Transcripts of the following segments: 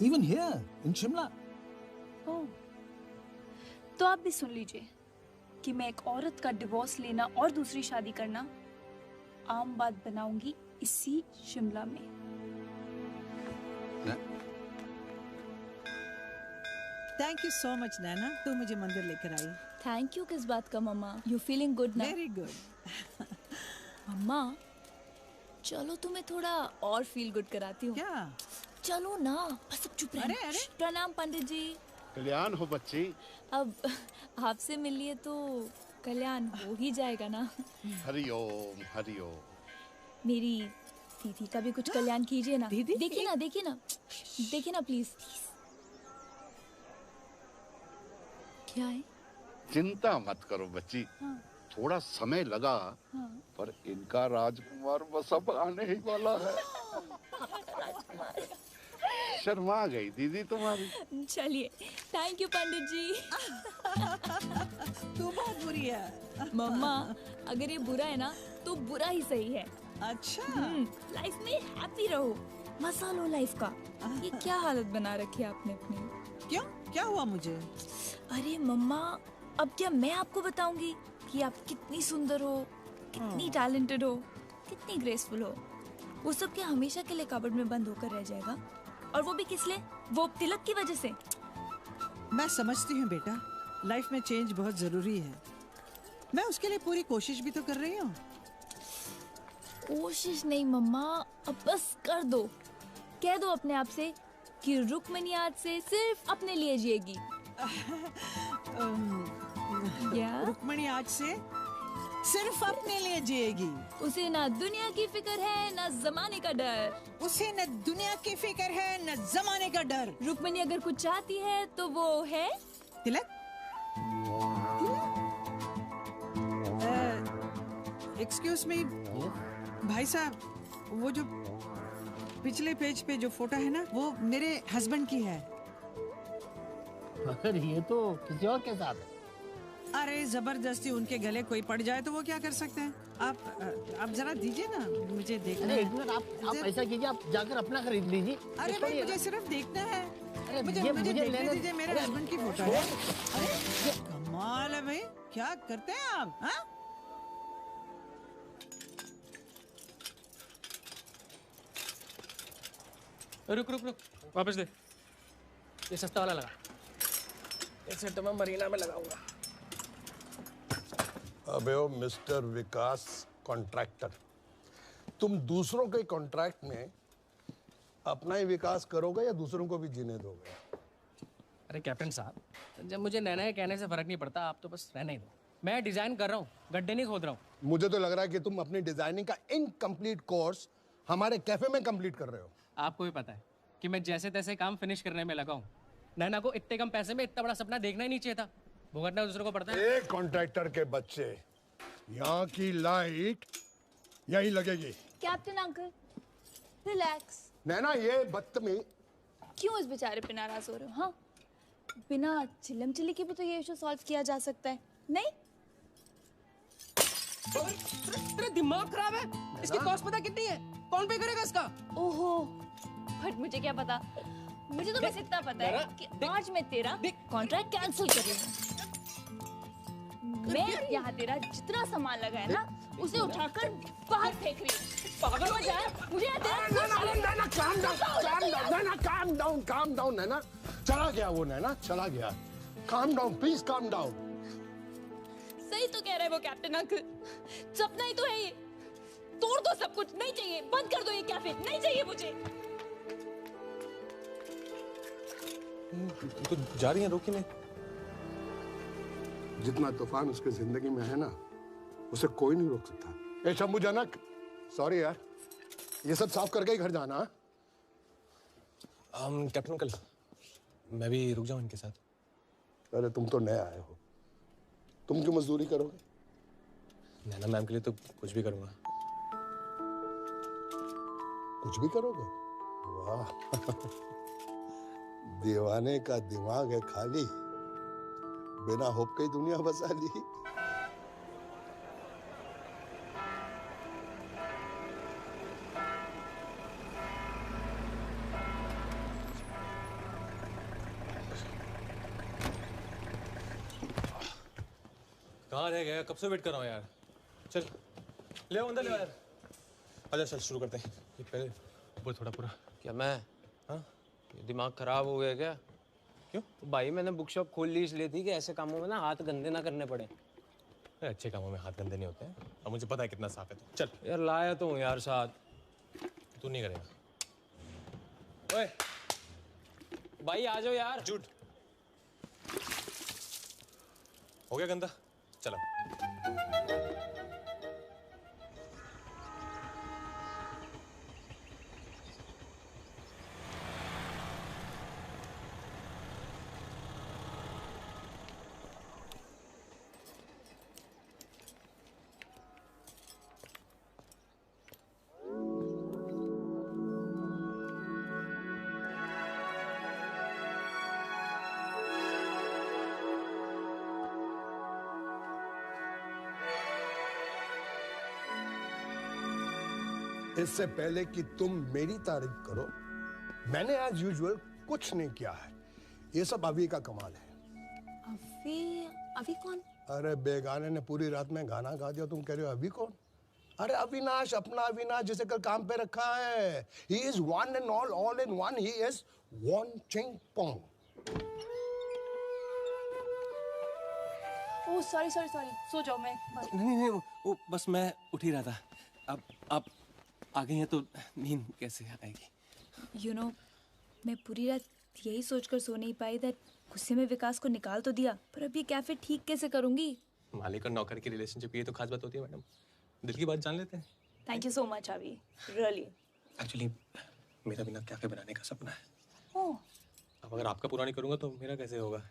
Even here in Shimla. ओह, तो आप भी सुन लीजिए कि मैं एक औरत का डिवोर्स लेना और दूसरी शादी करना आम बात बनाऊंगी इसी शिमला में। थैंक यू सो मच नैना, तू मुझे मंदिर लेकर आई। थैंक यू किस बात का मम्मा? यू फीलिंग गुड ना? Very good. मम्मा चलो तुम्हें थोड़ा और फील गुड कराती हूँ। क्या? चलो ना, बस अब चुप रहना। अरे। प्रणाम पंडित जी। कल्याण हो बच्ची। अब आपसे मिल लिए तो कल्याण हो ही जाएगा ना। हरिओम हरिओम। मेरी दीदी का भी कुछ कल्याण कीजिए ना। दीदी? देखिए ना, देखिए ना, देखिए ना प्लीज। क्या है? चिंता मत करो बच्ची। हाँ। थोड़ा समय लगा, हाँ। पर इनका राजकुमार बस अब आने ही वाला है। शर्मा गई दीदी तुम्हारी। चलिए, थैंक यू पंडित जी। तू बहुत बुरी है। मम्मा अगर ये बुरा है ना तो बुरा ही सही है। अच्छा। लाइफ में हैप्पी रहो, मजा लो लाइफ का। ये क्या हालत बना रखी है आपने अपनी? क्यों, क्या हुआ मुझे? अरे मम्मा, अब क्या मैं आपको बताऊंगी कि आप कितनी सुंदर हो, कितनी टैलेंटेड हो, कितनी ग्रेसफुल हो। वो सब क्या हमेशा के लिए कबर्ड में बंद होकर रह जाएगा? और वो भी किस लिए? वो तिलक की वजह से। मैं समझती हूँ बेटा, लाइफ में चेंज बहुत जरूरी है। मैं उसके लिए पूरी कोशिश भी तो कर रही हूँ। कोशिश नहीं मम्मा, अब बस कर दो। कह दो अपने आप से कि रुक्मिणी आज से सिर्फ अपने लिए जिएगी। रुक्मिणी आज से सिर्फ अपने लिए जिएगी। उसे ना दुनिया की फिक्र है ना जमाने का डर। उसे न दुनिया की फिक्र है न जमाने का डर। रुक्मिणी अगर कुछ चाहती है तो वो है तिलक। एक्सक्यूज मी भाई साहब, वो जो पिछले पेज पे जो फोटो है ना, वो मेरे हस्बैंड की है। मगर ये तो किसी और के साथ है। अरे जबरदस्ती उनके गले कोई पड़ जाए तो वो क्या कर सकते हैं? आप जरा दीजिए ना, मुझे देखना है। आप ऐसा कीजिए, आप जाकर अपना खरीद लीजिए। अरे भाई मुझे सिर्फ देखना है। अरे मुझे देखने दीजिए, मेरे हस्बैंड की फोटो है। अरे कमाल है भाई, क्या करते हैं आप? हाँ? रुक रुक रुक, वापस दे। ये सस्ता वाला लगा, इसे तो मैं मरीना में लगाऊंगा। अबे ओ मिस्टर विकास कॉन्ट्रैक्टर, तुम दूसरों के कॉन्ट्रैक्ट में अपना ही विकास करोगे या दूसरों को भी जीने दोगे? अरे कैप्टन साहब, जब मुझे नैना के कहने से फर्क नहीं पड़ता, आप तो बस रहने ही दो। मैं डिजाइन कर रहा हूँ, गड्ढे नहीं खोद रहा हूँ। मुझे तो लग रहा है कि तुम अपनी डिजाइनिंग का इनकम्प्लीट कोर्स हमारे कैफे में कंप्लीट कर रहे हो। आपको भी पता है कि मैं जैसे तैसे काम फिनिश करने में लगा हूँ। नैना को इतने कम पैसे में इतना बड़ा सपना देखना ही नहीं चाहिए था। भुगतना दूसरों को पड़ता है। एक कॉन्ट्रैक्टर के बच्चे, यहाँ की लाइट यहीं लगेगी। Captain uncle relax. नैना ये बदतमीज। क्यों इस बेचारे पे नाराज हो रहे हो? हाँ, बिना चिल्लम चिल्ली के भी तो ये इशू सॉल्व किया जा सकता है, नहीं? तेरा दिमाग खराब है? इसकी कॉस्ट पता कितनी है? कौन पे करेगा इसका? ओहो, बट मुझे क्या पता। मुझे तो बस इतना पता है कि आज मैं तेरा कॉन्ट्रैक्ट कैंसिल कर रही हूँ। मैं यहाँ तेरा जितना सामान लगा है ना, उसे उठाकर बाहर फेंक रही हूँ। पागल हो जाए, मुझे काम डाउन नैना। चला गया वो, नैना चला गया। Calm down please, calm down. सही तो कह रहे वो कैप्टन अंकल, सपना ही तो है ये। तोड़ दो सब कुछ, नहीं चाहिए, बंद कर दो ये कैफे, नहीं चाहिए मुझे। तो जा रही हैं, रोकी नहीं। जितना तूफान उसके जिंदगी में है ना, उसे कोई नहीं रोक सकता। ए शंभू जनक, सॉरी यार, ये सब साफ करके ही घर जाना। कैप्टन अंकल, मैं भी रुक जाऊं इनके साथ। अरे तुम तो नए आए हो, तुम क्यों मजदूरी करोगे? नैना मैम के लिए तो कुछ भी करूंगा। कुछ भी करोगे? वाह दीवाने का दिमाग है खाली, बिना होप के ही दुनिया बसा ली। कहाँ रह गया? कब से वेट कर रहा हूँ यार। चल ले आओ अंदर ले आओ यार। अच्छा चल शुरू करते हैं। ये पहले बोल थोड़ा पूरा। क्या मैं? हाँ ये दिमाग खराब हो गया क्या? क्यों? भाई मैंने बुक शॉप खोल ली इसलिए थी कि ऐसे कामों में ना हाथ गंदे ना करने पड़े। अच्छे कामों में हाथ गंदे नहीं होते हैं और मुझे पता है कितना साफ है तू। चल यार लाया तो हूँ यार साथ। तू नहीं करेगा। ओए भाई आ जाओ यार। झूठ हो गया गंदा। चलो इससे पहले कि तुम मेरी तारीफ करो, मैंने एज यूजुअल कुछ नहीं किया है। ये सब अभी का कमाल है। अभी कौन? अरे बेगाने ने पूरी रात में गाना गा दिया, तुम कह रहे हो अभी कौन? अरे अविनाश, अपना अविनाश जिसे कल काम पे रखा है। He is one and all in one. He is Won Ching Pong. Oh sorry सो जाओ। मैं नहीं वो बस मैं उठ ही रहा था। अब आप आ गई हैं तो नींद कैसे आएगी? यू नो मैं पूरी रात यही सोचकर सो नहीं पाई दैट गुस्से में विकास को निकाल तो दिया, पर अब ये कैफे ठीक कैसे करूंगी? मालिक और नौकर की रिलेशनशिप ये तो खास बात होती है मैडम। दिल की बात जान लेते हैं। थैंक यू सो मच अभी, रियली। एक्चुअली मेरा बिना कैफे बनाने का सपना है। ओह अब अगर आपका पूरा नहीं करूंगा तो मेरा कैसे होगा?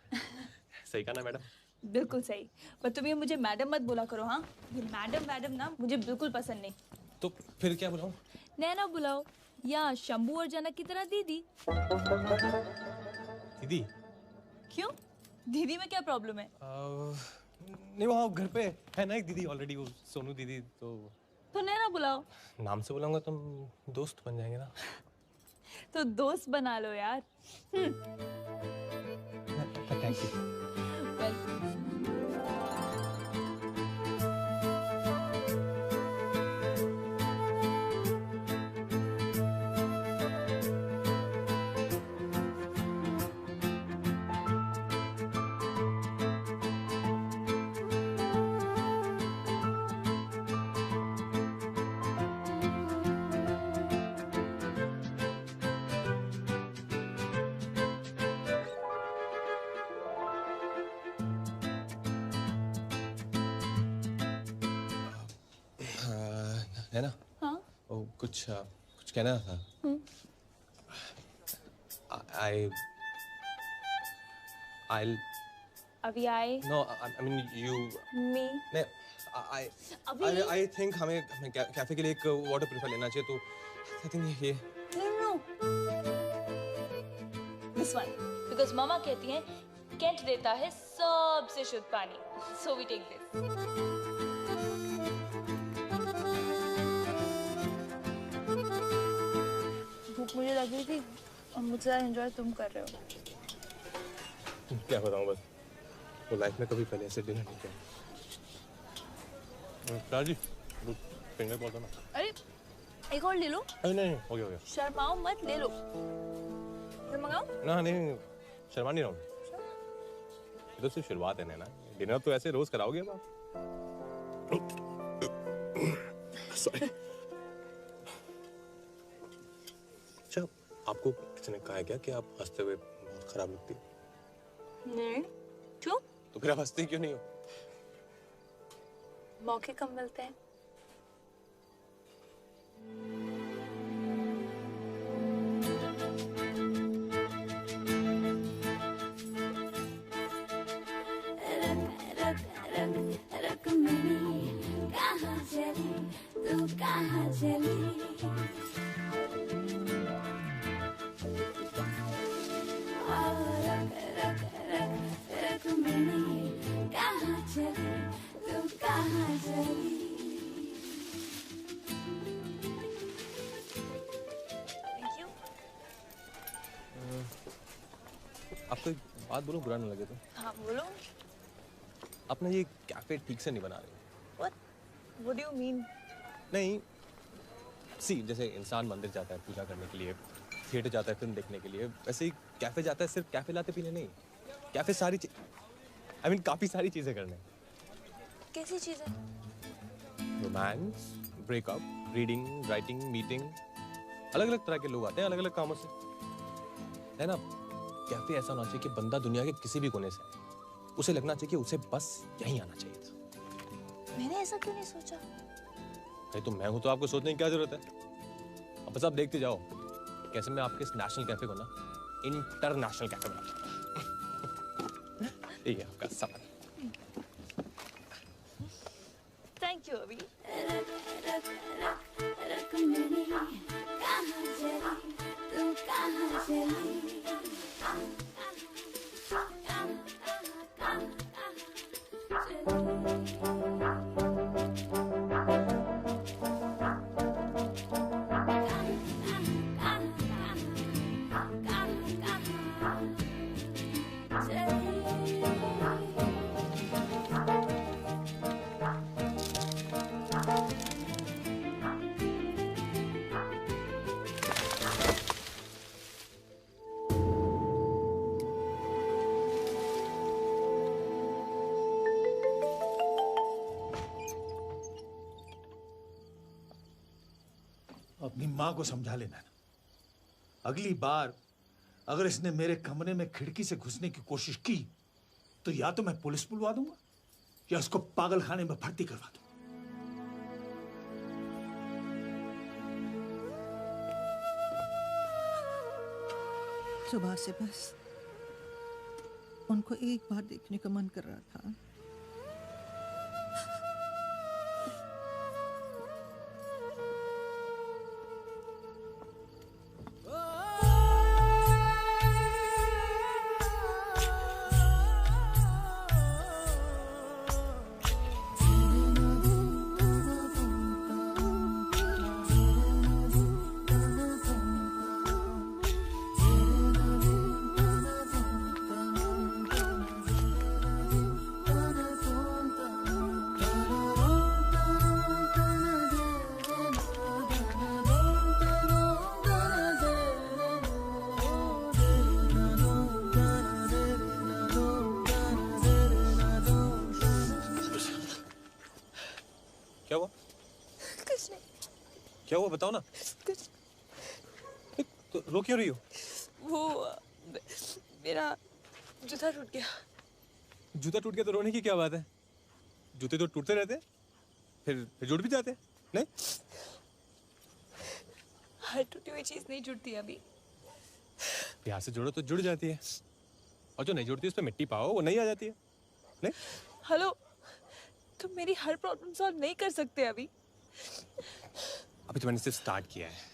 सही कहा ना मैडम? बिल्कुल सही। पर तुम ये मुझे मैडम मत बोला करो। हाँ, ये मैडम ना मुझे बिल्कुल पसंद नहीं। तो फिर क्या बुलाऊं? नैना बुलाओ या शंभू और जनक की तरह दीदी। दीदी? क्यों? दीदी में क्या प्रॉब्लम है? नहीं वो घर पे है ना एक दीदी ऑलरेडी, वो सोनू दीदी। तो नैना बुलाओ। नाम से बुलाऊंगा तो हम दोस्त बन जाएंगे ना। तो दोस्त बना लो यार। Thank you. है ना? हाँ? ओ कुछ कहना था। I'll अभी आए? no I mean you मी? नहीं अभी? I think हमें कैफे के लिए एक वाटर प्यूरिफायर लेना चाहिए, तो I think ये No. This one. Because मामा कहती हैं कैंट देता है सबसे शुद्ध पानी. So we take this. भूख मुझे लग रही थी और मुझसे एंजॉय तुम कर रहे हो। क्या बताऊं, बस वो लाइफ में कभी पहले ऐसे डिनर नहीं किया। जी फिंगर कॉल ना। अरे एक और ले लो। अरे नहीं हो गया शर्माओ मत, ले लो। फिर मंगाओ? ना नहीं शर्मा नहीं रहा हूँ, ये तो सिर्फ शुरुआत है ना। डिनर तो ऐसे रोज कराओगे अब आप? सॉरी। अच्छा आपको किसी ने कहा है क्या कि आप हंसते हुए बहुत खराब लगती हो? नहीं। क्यों? तो फिर आप हंसती क्यों नहीं हो? मौके कम मिलते हैं। आपको एक बात बोलूं, बुरा ना लगे तो? हाँ बोलो। अपना ये कैफे ठीक से नहीं बना रहे। What do you mean? नहीं, सी जैसे इंसान मंदिर जाता है पूजा करने के लिए, थिएटर जाता है फिल्म देखने के लिए, वैसे ही कैफे जाता है सिर्फ कैफे लाते पीने नहीं। कैफे सारी काफी सारी चीजें करने। कैसी चीजें? Romance, breakup, reading, writing, meeting, अलग अलग तरह के लोग आते हैं अलग अलग कामों से, है ना। कैफे ऐसा होना चाहिए कि बंदा दुनिया के किसी भी कोने से आए, उसे लगना चाहिए कि उसे बस यहीं आना चाहिए था। मैंने ऐसा क्यों नहीं सोचा? अरे तो मैं हूं तो आपको सोचने की क्या जरूरत है। अब बस आप देखते जाओ कैसे मैं आपके इस नेशनल कैफे को ना इंटरनेशनल कैफे बना दूं। ठीक है आपका सामान। थैंक यू अभी। अपनी माँ को समझा लेना ना, अगली बार अगर इसने मेरे कमरे में खिड़की से घुसने की कोशिश की तो या तो मैं पुलिस बुलवा दूंगा या उसको पागल खाने में भर्ती करवा दूंगा। सुबह से बस उनको एक बार देखने का मन कर रहा था। क्या हुआ? कुछ नहीं। क्या हुआ बताओ ना। कुछ तो रो क्यों रही हो? वो मेरा जूता टूट गया। जूता टूट गया तो रोने की क्या बात है? जूते तो टूटते रहते हैं, फिर जुड़ भी जाते हैं। नहीं, हर टूटी हुई चीज नहीं जुड़ती अभी। प्यार से जोड़ो तो जुड़ जाती है, और जो नहीं जुड़ती उस पर मिट्टी पाओ वो नहीं आ जाती है। नहीं, हेलो, तुम मेरी हर प्रॉब्लम सॉल्व नहीं कर सकते अभी। अभी तो मैंने सिर्फ स्टार्ट किया है।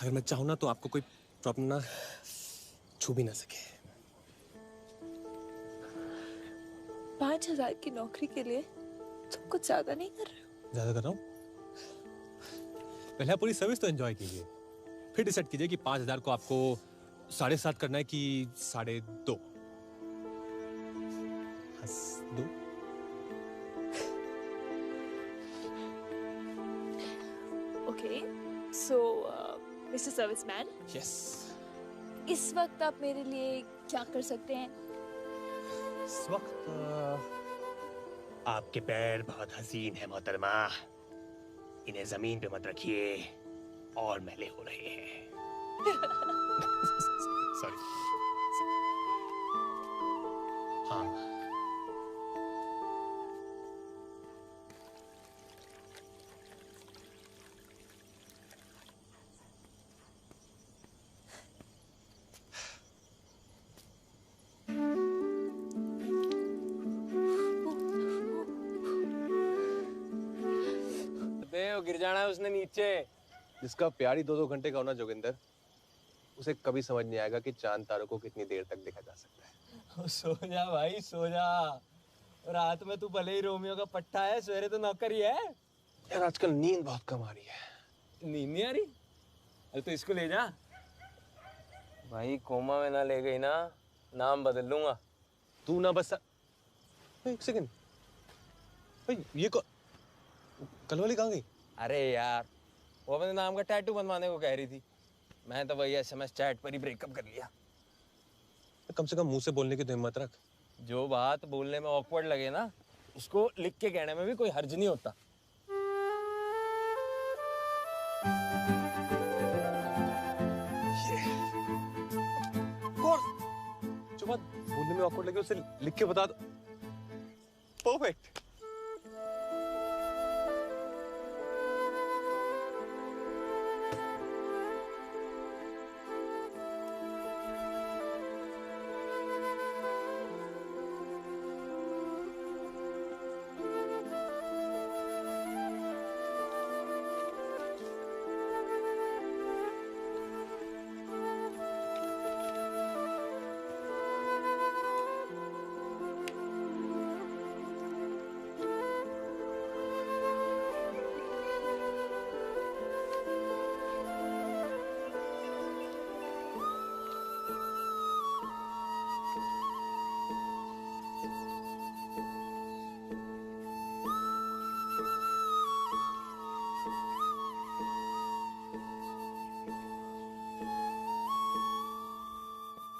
अगर मैं चाहूँ ना तो आपको कोई प्रॉब्लम ना छू भी ना सके। 5,000 की नौकरी के लिए तुम कुछ ज्यादा नहीं कर रहे हो? ज्यादा कर रहा हूँ? पहले आप पूरी सर्विस तो एंजॉय कीजिए, फिर डिसाइड कीजिए कि 5,000 को आपको 7.5 करना है कि 2.5। हंस दो। ओके, सो मिस्टर सर्विसमैन, यस। इस वक्त आप मेरे लिए क्या कर सकते हैं? इस वक्त आपके पैर बहुत हसीन है मोहतरमा, इन्हें जमीन पे मत रखिए और मैले हो रहे हैं। सॉरी। हाँ, गिर जाना है उसने नीचे। जिसका प्यार ही 2-2 घंटे का होना जोगिंदर, उसे कभी समझ नहीं आएगा कि चांद तारों को कितनी देर तक देखा जा सकता है। सो जा भाई सो जा, रात में तू भले ही रोमियो का पट्टा है, सवेरे तो नौकर ही है। यार आजकल नींद बहुत कम आ रही है। नींद नहीं आ रही? अरे तो इसको ले जा भाई, कोमा में ना ले गई ना नाम बदल लूंगा। तू ना बस एक सेकंड भाई, ये कल वाली कहाँ गई? अरे यार, वो अपने नाम का टैटू बनवाने को कह रही थी। मैं तो वही SMS चैट पर ही ब्रेकअप कर लिया। कम से कम मुंह से बोलने की तो हिम्मत रख। जो बात बोलने में ऑकवर्ड लगे ना, उसको लिख के कहने में भी कोई हर्ज नहीं होता। जो बात बोलने में ऑकवर्ड लगे उसे लिख के बता दो। Perfect.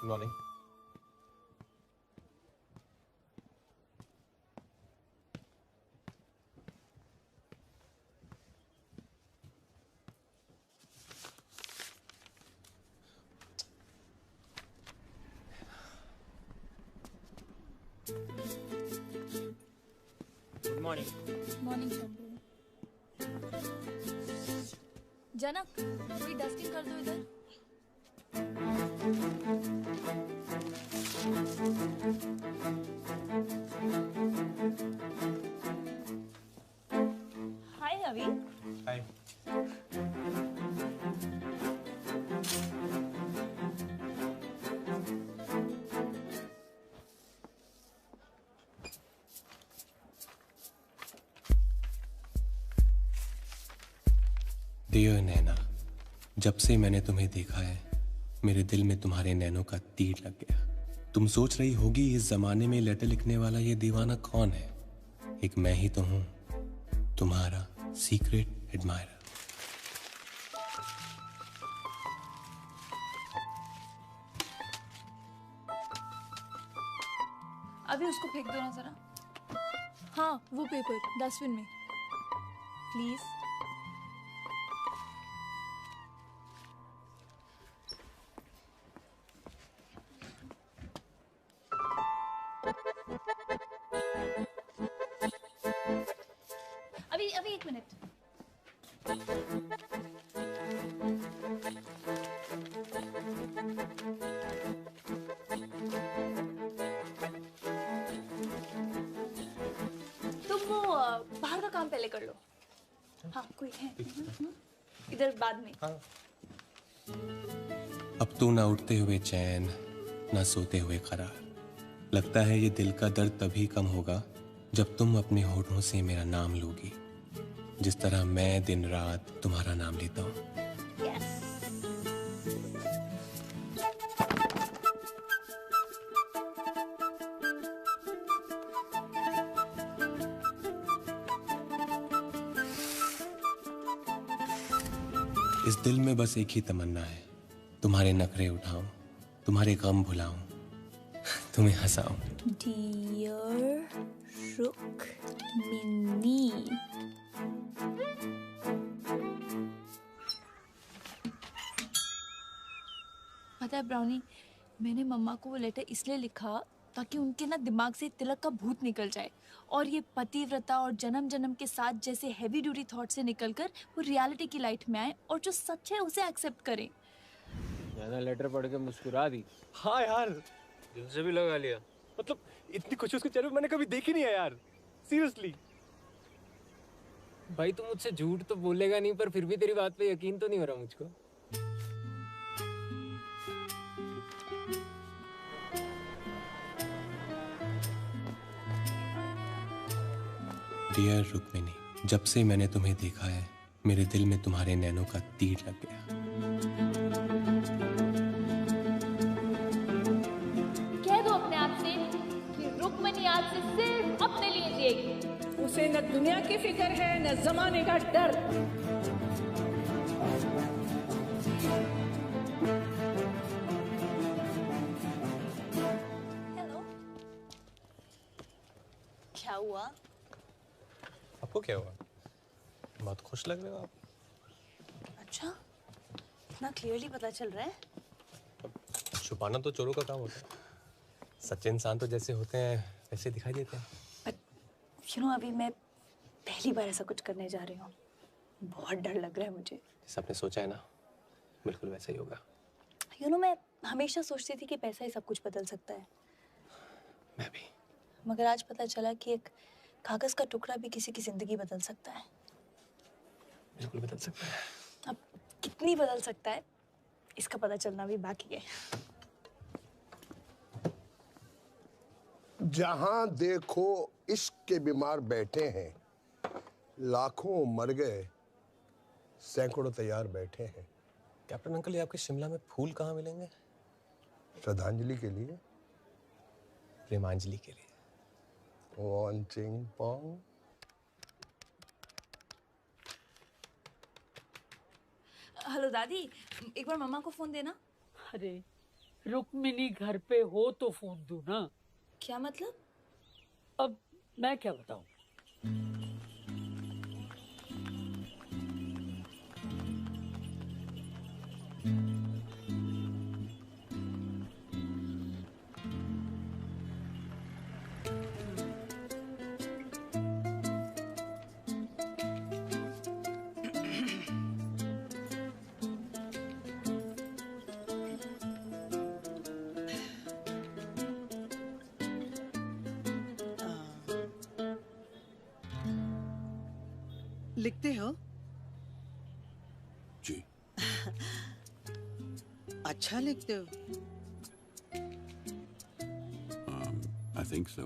Good morning. Good morning. Morning Shambhu. Janak, थोड़ी डस्टिंग कर दो इधर। हाय अभी। हाय। डियर नैना, जब से मैंने तुम्हें देखा है मेरे दिल में तुम्हारे नैनों का तीर लग गया। तुम सोच रही होगी इस जमाने में लेटर लिखने वाला ये दीवाना कौन है? एक मैं ही तो हूं, तुम्हारा सीक्रेट एडमायरर। अभी उसको फेंक दो ना जरा। हाँ, वो पेपर डस्टबिन में प्लीज। अभी एक मिनट। तुम वो बाहर का काम पहले कर लो। हाँ, कोई है इधर बाद में। हाँ। अब तू ना उठते हुए चैन, ना सोते हुए करार। लगता है ये दिल का दर्द तभी कम होगा जब तुम अपने होठों से मेरा नाम लोगी, जिस तरह मैं दिन रात तुम्हारा नाम लेता हूँ। इस दिल में बस एक ही तमन्ना है, तुम्हारे नखरे उठाऊं, तुम्हारे गम भुलाऊं, तुम्हें हंसाऊं। डियर रुक्मिनी, पता है ब्राउनी, मैंने मम्मा को वो लेटर इसलिए लिखा ताकि उनके ना दिमाग से तिलक का भूत निकल जाए और ये पतिव्रता और जन्म जन्म के साथ जैसे हैवी ड्यूटी थॉट से निकलकर वो रियलिटी की लाइट में आए और जो सच है उसे एक्सेप्ट करें। मैंने लेटर पढ़ के मुस्कुरा दी। हाँ यार, दिल से भी लगा लिया। मतलब इतनी खुशी उसके चेहरे पे मैंने कभी देखी नहीं है यार, सीरियसली। भाई तू मुझसे झूठ तो बोलेगा नहीं, पर फिर भी तेरी बात पे यकीन तो नहीं हो रहा मुझको। डियर रुक्मिनी, जब से मैंने तुम्हें देखा है मेरे दिल में तुम्हारे नैनों का तीर लग गया। कह दो अपने आप से कि रुक्मिनी आज से सिर्फ न दुनिया की फिक्र है न जमाने का डर। हेलो। क्या हुआ? आपको क्या हुआ? बहुत खुश लग रहे हो आप। अच्छा, इतना क्लियरली पता चल रहा है। छुपाना तो चोरों का काम होता है। सच्चे इंसान तो जैसे होते हैं वैसे दिखाई देते हैं। अभी मैं पहली बार ऐसा कुछ करने जा रही हूँ। बहुत डर लग रहा है मुझे। जैसे आपने सोचा है ना, बिल्कुल वैसा ही होगा। मैं हमेशा सोचती थी कि पैसा ही सब कुछ बदल सकता है। मैं भी। मगर आज पता चला कि एक कागज का टुकड़ा भी किसी की जिंदगी बदल सकता है। बिल्कुल बदल सकता है। अब कितनी बदल सकता है इसका पता चलना भी बाकी है। जहां देखो इश्क के बीमार बैठे हैं, लाखों मर गए, सैकड़ों तैयार बैठे हैं। कैप्टन अंकल, ये आपके शिमला में फूल कहाँ मिलेंगे? श्रद्धांजलि के लिए, प्रेमांजलि के लिए। One Ching Pong. हेलो दादी, एक बार मम्मा को फोन देना। अरे रुक्मिनी घर पे हो तो फोन दूं ना। क्या मतलब? अब मैं क्या बताऊं? लिखते हो? जी। अच्छा लिखते हो। I think so.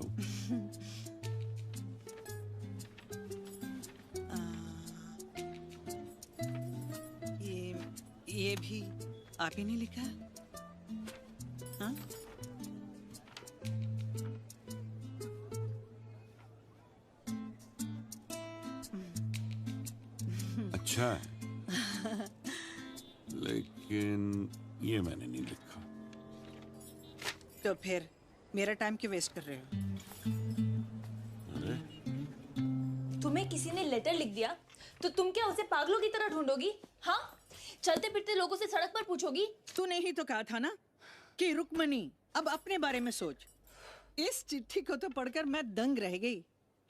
ये भी आप ही ने लिखा? हाँ? अच्छा है, लेकिन ये मैंने नहीं लिखा। तो फिर मेरा टाइम क्यों वेस्ट कर रहे हो? अरे तुम्हें किसी ने लेटर लिख दिया तो तुम क्या उसे पागलों की तरह ढूंढोगी? हाँ, चलते फिरते लोगों से सड़क पर पूछोगी? तूने ही तो कहा था ना कि रुक्मणी अब अपने बारे में सोच। इस चिट्ठी को तो पढ़कर मैं दंग रह गई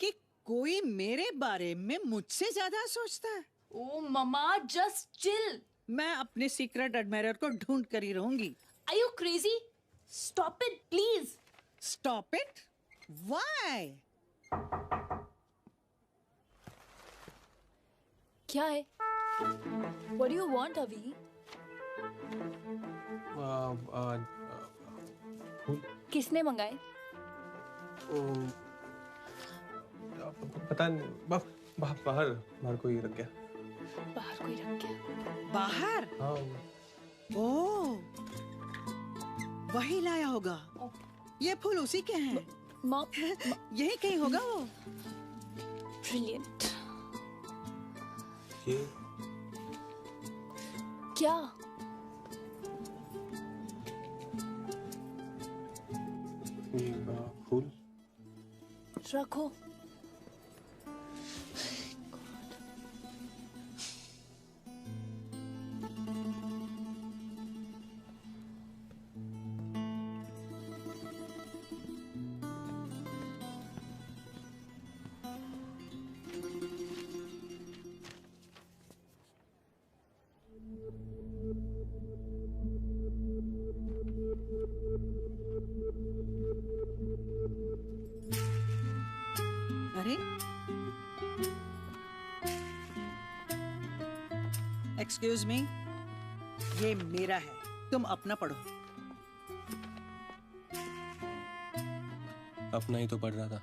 कि कोई मेरे बारे में मुझसे ज्यादा सोचता है। ओ मम्मा, जस्ट चिल। मैं अपने सीक्रेट एडमायरर को ढूंढ कर ही रहूंगी। Are you crazy? Stop it, please. Stop it? Why? क्या है? What do you want, अभी? फूल। किसने मंगाए? पता नहीं, बाहर कोई रख गया। बाहर कोई रख गया। बाहर? हाँ। ओ, वही लाया होगा। ये फूल उसी के हैं। यही कहीं होगा वो। Brilliant. ये क्या? फूल रखो। अरे एक्सक्यूज मी, ये मेरा है, तुम अपना पढ़ो। अपना ही तो पढ़ रहा था।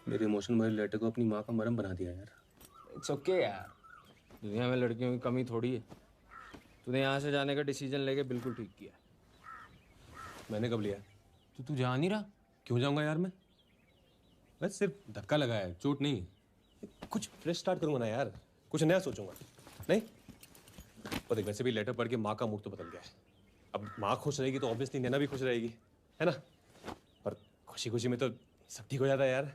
मेरे इमोशन भरे लेटर को अपनी माँ का मरहम बना दिया यार। इट्स ओके यार, दुनिया में लड़कियों की कमी थोड़ी है। तूने यहाँ से जाने का डिसीजन लेके बिल्कुल ठीक किया। मैंने कब लिया? तो तू जा नहीं रहा? क्यों जाऊंगा यार मैं? बस सिर्फ धक्का लगा है, चोट नहीं। कुछ फ्रेश स्टार्ट करूंगा ना यार, कुछ नया सोचूंगा। नहीं और देख, वैसे भी लेटर पढ़ के माँ का मूड तो बदल गया है। अब माँ खुश रहेगी तो ऑब्वियसली नैना भी खुश रहेगी, है ना? और खुशी खुशी में तो सब ठीक हो जाता है यार।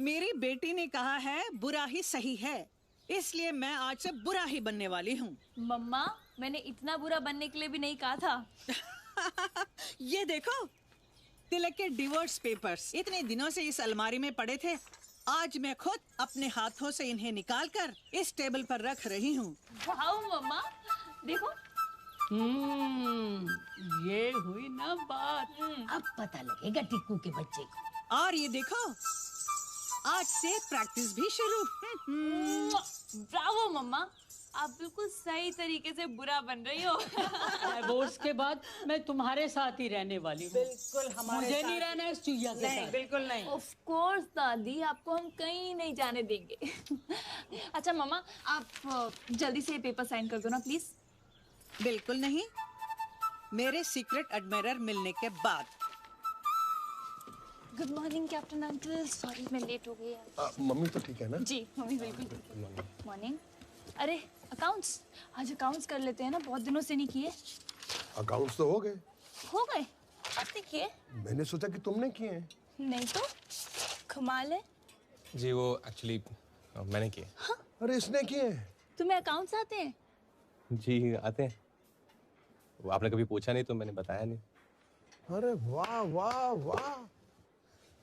मेरी बेटी ने कहा है बुरा ही सही है, इसलिए मैं आज से बुरा ही बनने वाली हूँ। मम्मा, मैंने इतना बुरा बनने के लिए भी नहीं कहा था। ये देखो, तिलक के डिवोर्स पेपर्स इतने दिनों से इस अलमारी में पड़े थे। आज मैं खुद अपने हाथों से इन्हें निकालकर इस टेबल पर रख रही हूँ। वाओ मम्मा, देखो। ये हुई ना बात। अब पता लगेगा टिक्कू के बच्चे को। और ये देखो, आज से प्रैक्टिस भी शुरू। ब्रावो मम्मा, आप बिल्कुल सही तरीके से बुरा बन रही हो। डिवोर्स के बाद मैं तुम्हारे साथ ही रहने वाली हूँ। बिल्कुल हमारे मुझे नहीं रहना इस चुईया के साथ। बिल्कुल नहीं। ऑफ कोर्स दादी, आपको हम कहीं नहीं जाने देंगे। अच्छा मम्मा, आप जल्दी से पेपर साइन कर दो ना प्लीज। बिल्कुल नहीं, मेरे सीक्रेट एडमायरर मिलने के बाद। Good morning captain uncle, sorry मैं लेट हो गई। मम्मी तो ठीक है ना? जी मम्मी बिल्कुल ठीक है। मॉर्निंग। अरे अकाउंट्स, आज अकाउंट्स कर लेते हैं ना, बहुत दिनों से नहीं किए। अकाउंट्स तो हो गए। हो गए? आपने किए? मैंने सोचा कि तुमने किए हैं। नहीं तो कमाल है। जी वो एक्चुअली मैंने किए। हाँ? अरे इसने किए हैं। तुम्हें अकाउंट्स आते हैं? जी आते हैं। वो आपने कभी पूछा नहीं तो मैंने बताया नहीं। अरे वाह वाह वाह,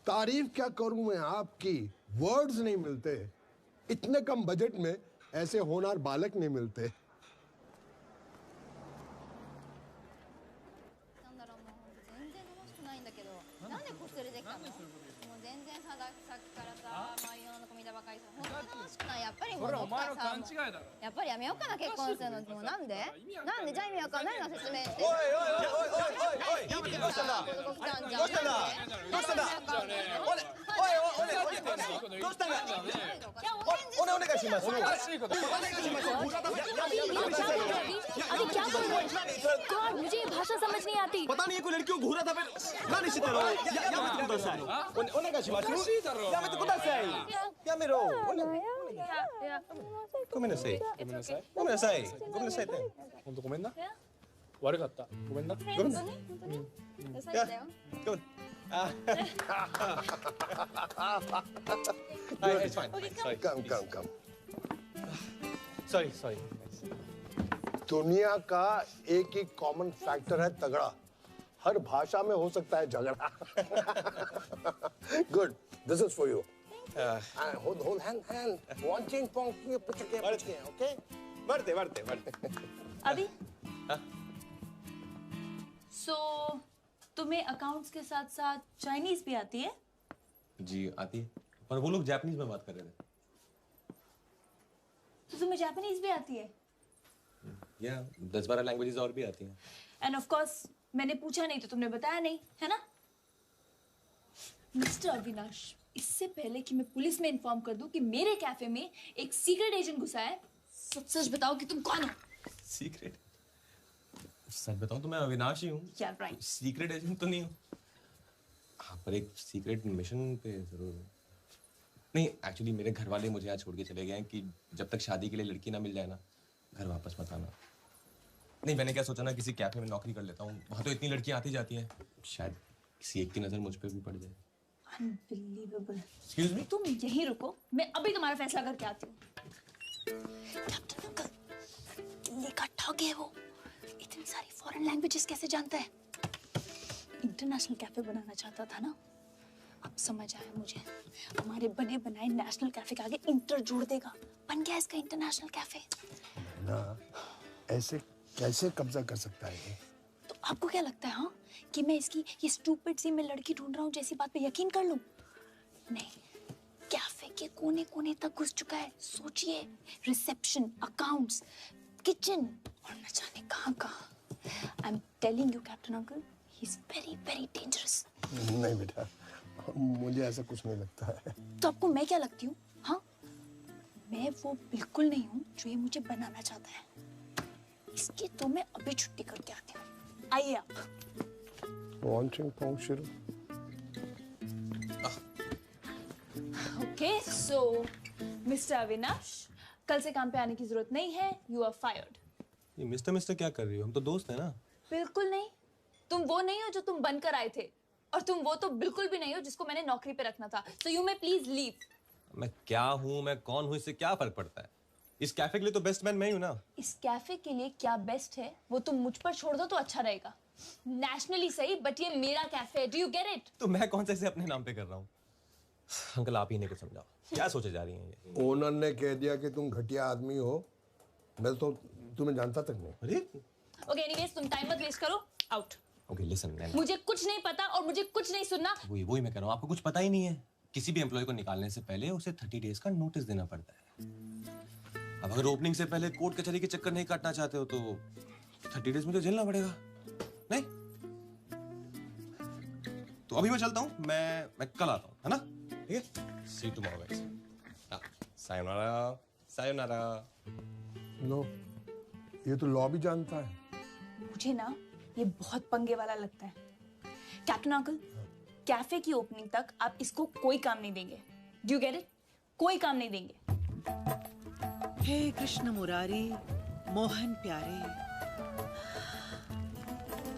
तारीफ क्या करूं मैं आपकी, वर्ड्स नहीं मिलते। इतने कम बजट में ऐसे होनहार बालक नहीं मिलते। なんだろう、もうほんと全然楽しくないんだけど、なんでこっそりできたの？もう全然さ、さっきからさ、周りの女の子見たばかりさ、ほんと楽しくない。やっぱりもうどっかさ、やっぱりやめようかな、結婚するの。もうなんで？なんで？じゃあ意味わかんないの説明して。おいおいおいおいおいおい、どうしたんだ？どうしたんだ？どうしたんだ？どうしたんだ？お願いします。お願いします。 अरे क्या बोल रहे हो? गॉड, मुझे ये भाषा समझ नहीं आती। पता नहीं कोई लड़की को घूरा था फिर何してたのやめてくださいお願いしますやめてくださいやめろごめんなさいごめんなさいごめんなさいごめんなさいって本当ごめんな悪かったごめんなごめんな優しいんだよ。ごめんあはい it's fine sorry come sorry sorry दुनिया का एक ही कॉमन फैक्टर है तगड़ा, हर भाषा में हो सकता है झगड़ा। Good, this is for you. Hold hand watching पंक्ति पुचके ओके बढ़ते अभी सो तुम्हें अकाउंट्स के साथ साथ चाइनीज भी आती है? जी आती है पर वो लोग जापानीज में बात कर रहे थे। तो तुम्हें जापानीज भी आती है? या 10-12 लैंग्वेजेस और भी आती हैं। एंड ऑफ कोर्स मैंने पूछा नहीं तो तुमने बताया नहीं, है ना? मिस्टर अविनाश, इससे पहले कि मैं पुलिस में इन्फॉर्म कर दूं कि मेरे कैफे में एक सीक्रेट एजेंट घुसा है, सच बताओ कि तुम कौन हो? सीक्रेट? सच बताऊं तो मैं अविनाश ही हूँ। Yeah, right. सीक्रेट एजेंट तो नहीं हूँ। हाँ पर एक सीक्रेट मिशन पे जरूर। नहीं एक्चुअली मेरे घर वाले मुझे यहाँ छोड़ के चले गए हैं कि जब तक शादी के लिए लड़की ना मिल जाए ना घर वापस मत आना। नहीं मैंने क्या सोचा ना किसी कैफे में नौकरी कर लेता हूँ, वहाँ तो इतनी लड़कियाँ आती जाती हैं, शायद किसी एक की नजर मुझ पे भी पड़ जाए। Unbelievable. Excuse me? तुम यहीं रुको, मैं अभी तुम्हारा फैसला करके आती हूँ। कैप्टन अंकल, दिल्ली का ठग है वो, इतनी सारी फॉरेन लैंग्वेजेस कैसे जानता है? इंटरनेशनल कैफे बनाना चाहता था ना, अब समझ आया मुझे। हमारे बने बनाए नेशनल कैफे के आगे इंटर जोड़ देगा, बन गया इसका इंटरनेशनल कैफे। ना ऐसे कैसे कब्जा कर सकता है ये? तो आपको क्या लगता है हाँ कि मैं इसकी ये स्टूपिड सी मैं लड़की ढूंढ रहा हूँ जैसी बात पे यकीन कर लूं? नहीं, कैफे के कोने कोने तक घुस चुका है। सोचिए, रिसेप्शन, अकाउंट्स, किचन और न जाने कहाँ कहाँ। I am telling you captain uncle, he is very very dangerous. नहीं बेटा, मुझे ऐसा कुछ नहीं लगता है। तो आपको मैं क्या लगती हूँ? हाँ, मैं वो बिल्कुल नहीं हूँ जो ये मुझे बनाना चाहता है। इसकी तो मैं अभी छुट्टी करके आती हूँ। आइए आप। वन चिंग पोंग शुरू। ओके, सो मिस्टर अविनाश, कल से काम पे आने की जरूरत नहीं है। You are fired. ये मिस्टर क्या कर रही हो? हम तो दोस्त हैं ना। बिल्कुल नहीं। तुम वो नहीं हो जो तुम बनकर आए थे, और तुम वो तो बिल्कुल भी नहीं हो जिसको मैंने नौकरी पे रखना था। So you may please leave. मैं क्या हूँ, मैं कौन हूँ, इससे क्या फर्क पड़ता है? इस कैफे के लिए तो बेस्ट मैन मैं ही हूँ ना। इस कैफे के लिए क्या बेस्ट है वो तुम मुझ पर छोड़ दो तो अच्छा रहेगा। नेशनली सही, बट ये मेरा कैफे है। Do you get it? तो मैं कौन से इसे अपने नाम पे कर रहा हूँ? अंकल आप ही ने कुछ समझाओ, क्या सोचे जा रही हैं ये? ओनर ने कह दिया कि तुम घटिया आदमी हो। मैं तो तुम्हें जानता तक नहीं। अरे ओके, एनीवेज तुम टाइम मत वेस्ट करो। आउट। ओके लिसन, मुझे कुछ नहीं पता और मुझे कुछ नहीं सुनना। वही मैं कह रहा हूँ, आपको कुछ पता ही नहीं है। किसी भी एम्प्लॉय को निकालने से पहले उसे 30 डेज का नोटिस देना पड़ता है। अब अगर ओपनिंग से पहले कोर्ट कचहरी के चक्कर नहीं काटना चाहते हो तो 30 डेज में तो झेलना पड़ेगा। नहीं तो अभी मैं चलता हूँ, मैं कल आता हूँ, है ना? ठीक है, see you tomorrow guys. Sayonara sayonara. लो, ये तो लॉ भी जानता है। मुझे ना ये बहुत पंगे वाला लगता है। कैप्टन अंकल, कैफे की ओपनिंग तक आप इसको कोई काम नहीं देंगे। Do you get it? कोई काम नहीं देंगे। हे कृष्ण मुरारी, मोहन प्यारे,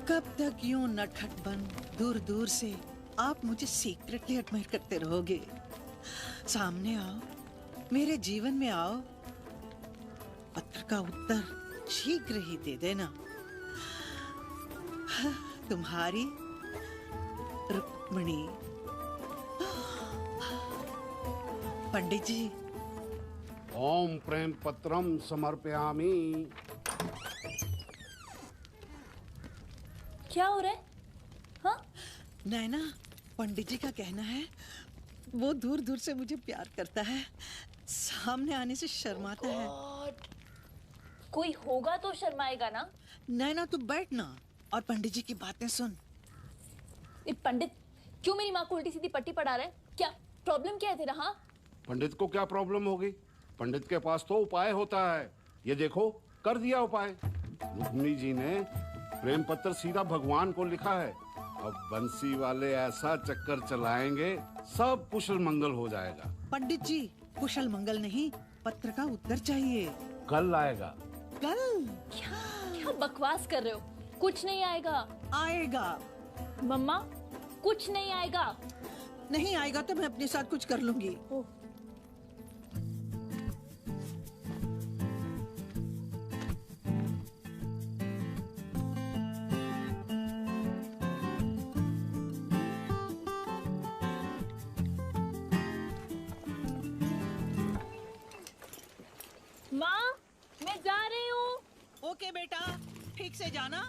कब तक यूं नटखट बन दूर दूर से आप मुझे सीक्रेटली एडमायर करते रहोगे? सामने आओ, मेरे जीवन में आओ। पत्र का उत्तर शीघ्र ही दे देना। तुम्हारी रुक्मिणी। पंडित जी। ओम प्रेम पत्रम समर्पयामि। क्या हो रहा है? हाँ? नैना, पंडित जी का कहना है वो दूर दूर से मुझे प्यार करता है, सामने आने से शर्माता है। कोई होगा तो शर्माएगा ना। नैना तू बैठ ना और पंडित जी की बातें सुन। ये पंडित क्यों मेरी माँ को उल्टी सीधी पट्टी पढ़ा रहा है? क्या प्रॉब्लम क्या है तेरा? हाँ, पंडित को क्या प्रॉब्लम होगी? पंडित के पास तो उपाय होता है। ये देखो, कर दिया उपाय। रुक्मिणी जी ने प्रेम पत्र सीधा भगवान को लिखा है। अब बंसी वाले ऐसा चक्कर चलाएंगे, सब कुशल मंगल हो जाएगा। पंडित जी, कुशल मंगल नहीं, पत्र का उत्तर चाहिए। कल आएगा। कल? क्या बकवास कर रहे हो? कुछ नहीं आएगा। आएगा। मम्मा, कुछ नहीं आएगा। नहीं आएगा तो मैं अपने साथ कुछ कर लूंगी। माँ, मैं जा रही हूँ। ओके बेटा, ठीक से जाना।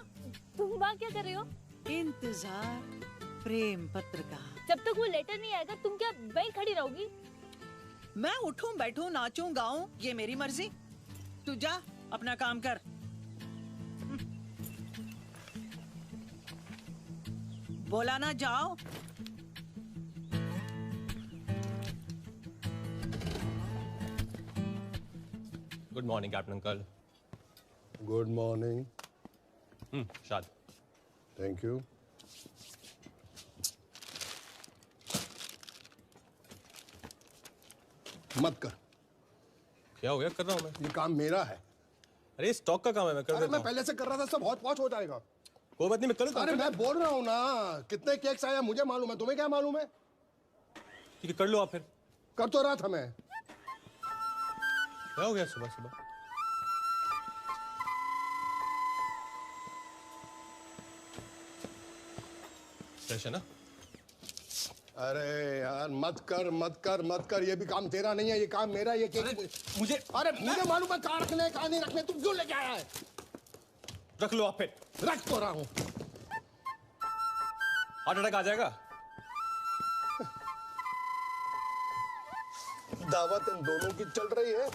तुम वहाँ क्या कर रही हो? इंतजार प्रेम पत्र का। जब तक वो लेटर नहीं आएगा तुम क्या वहीं खड़ी रहोगी? मैं उठूं बैठूं नाचूं गाऊं ये मेरी मर्जी। तू जा अपना काम कर। बोला ना जाओ। Good morning captain uncle. Good morning. Shaad. Thank you. मत कर। क्या हो गया? कर रहा हूँ मैं। ये काम मेरा है। अरे स्टॉक का काम है, मैं कर देता मैं हूँ। पहले से कर रहा था, सब बहुत पहुंच हो जाएगा। कोई बात नहीं, मैं करूँ। अरे मैं बोल रहा हूँ ना, कितने केक्स आया मुझे मालूम है, तुम्हें क्या मालूम है? ठीक है, कर लो आप फिर। कर तो रहा था मैं। क्या हो गया सुबह सुबह? फ्रेश है ना? अरे यार मत कर मत कर मत कर, ये भी काम तेरा नहीं है, ये काम मेरा है। ये केक मुझे मालूम है कहाँ रखने कहाँ नहीं रखने। तुम क्यों लेके आया है? रख लो आप फिर। रख तो रहा हूँ। हार्ट अटैक आ जाएगा। दावत इन दोनों की चल रही है,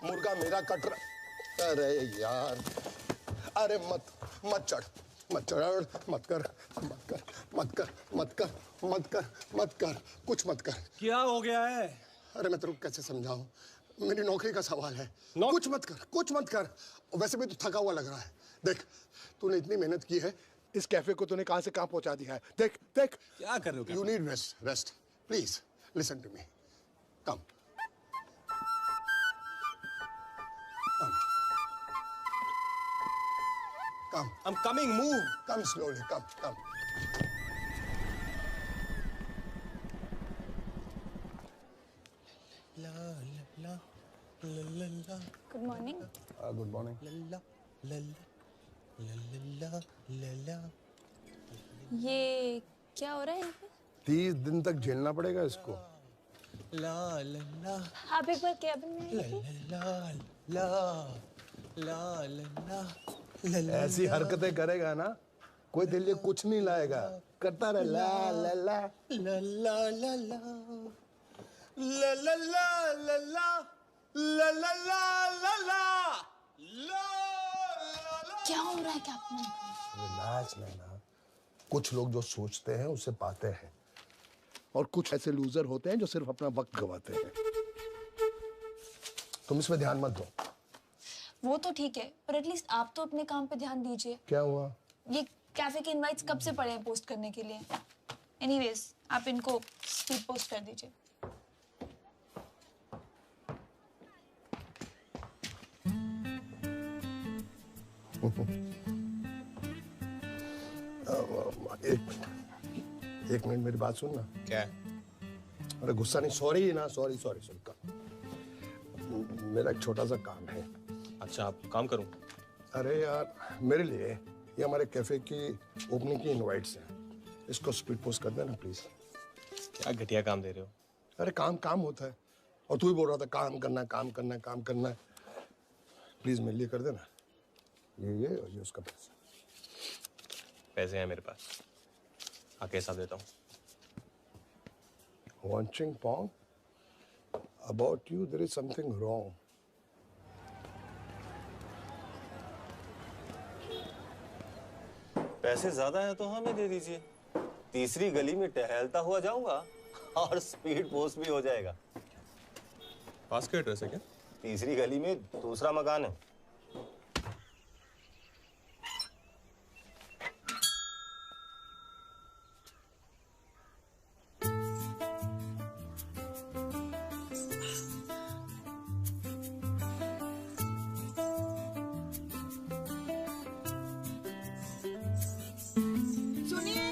मुर्गा मेरा कट रहा। अरे यार, अरे मत मत चढ़ मत चढ़, मत कर मत कर मत कर मत कर मत कर मत कर, कुछ मत कर। क्या हो गया है? अरे मैं तेरे को कैसे समझाऊं, मेरी नौकरी का सवाल है। कुछ मत कर। वैसे भी तो थका हुआ लग रहा है। देख, तूने इतनी मेहनत की है, इस कैफे को तूने कहां से कहां पहुंचा दिया है। देख क्या कर रहे हो? You need rest please listen to me. Come I'm coming, move. Come slowly, come. La la la la la. Good morning. Good morning. La la la la la la. ये क्या हो रहा है यहाँ पे? 30 दिन तक झेलना पड़ेगा इसको। La la la. आप एक बार कैबिन में La आइए। la la la la la. ऐसी हरकतें करेगा ना, कोई तेरे लिए कुछ नहीं लाएगा। करता रहे ला ला ला La la la la. La la la la la. La la la la la. La la. क्या हो रहा है कैप्टन? रिलैक्स नैना। कुछ लोग जो सोचते हैं उसे पाते हैं, और कुछ ऐसे लूजर होते हैं जो सिर्फ अपना वक्त गवाते हैं। तुम इसमें ध्यान मत दो। वो तो ठीक है, पर एटलीस्ट आप तो अपने काम पे ध्यान दीजिए। क्या हुआ? ये कैफे के इनवाइट्स कब से पड़े हैं पोस्ट करने के लिए? एनीवेज, आप इनको स्पीड पोस्ट कर दीजिए। एक मिनट मेरी बात सुन ना। क्या? अरे गुस्सा नहीं, सॉरी ना, सॉरी। मेरा एक छोटा सा काम है। अच्छा, आप काम करूं? अरे यार, मेरे लिए ये हमारे कैफे की ओपनिंग की इनवाइट्स हैं, इसको स्पीड पोस्ट कर देना प्लीज। क्या घटिया काम दे रहे हो? अरे काम होता है, और तू ही बोल रहा था काम करना है। प्लीज मेरे लिए कर देना। ये और ये उसका पैसा। पैसे हैं मेरे पास, आके हिसाब देता हूँ। Wanching Pong, about you there is something wrong. पैसे ज्यादा हैं तो हमें दे दीजिए। तीसरी गली में टहलता हुआ जाऊंगा और स्पीड पोस्ट भी हो जाएगा। पास का एड्रेस है क्या? तीसरी गली में दूसरा मकान है। सुनिए,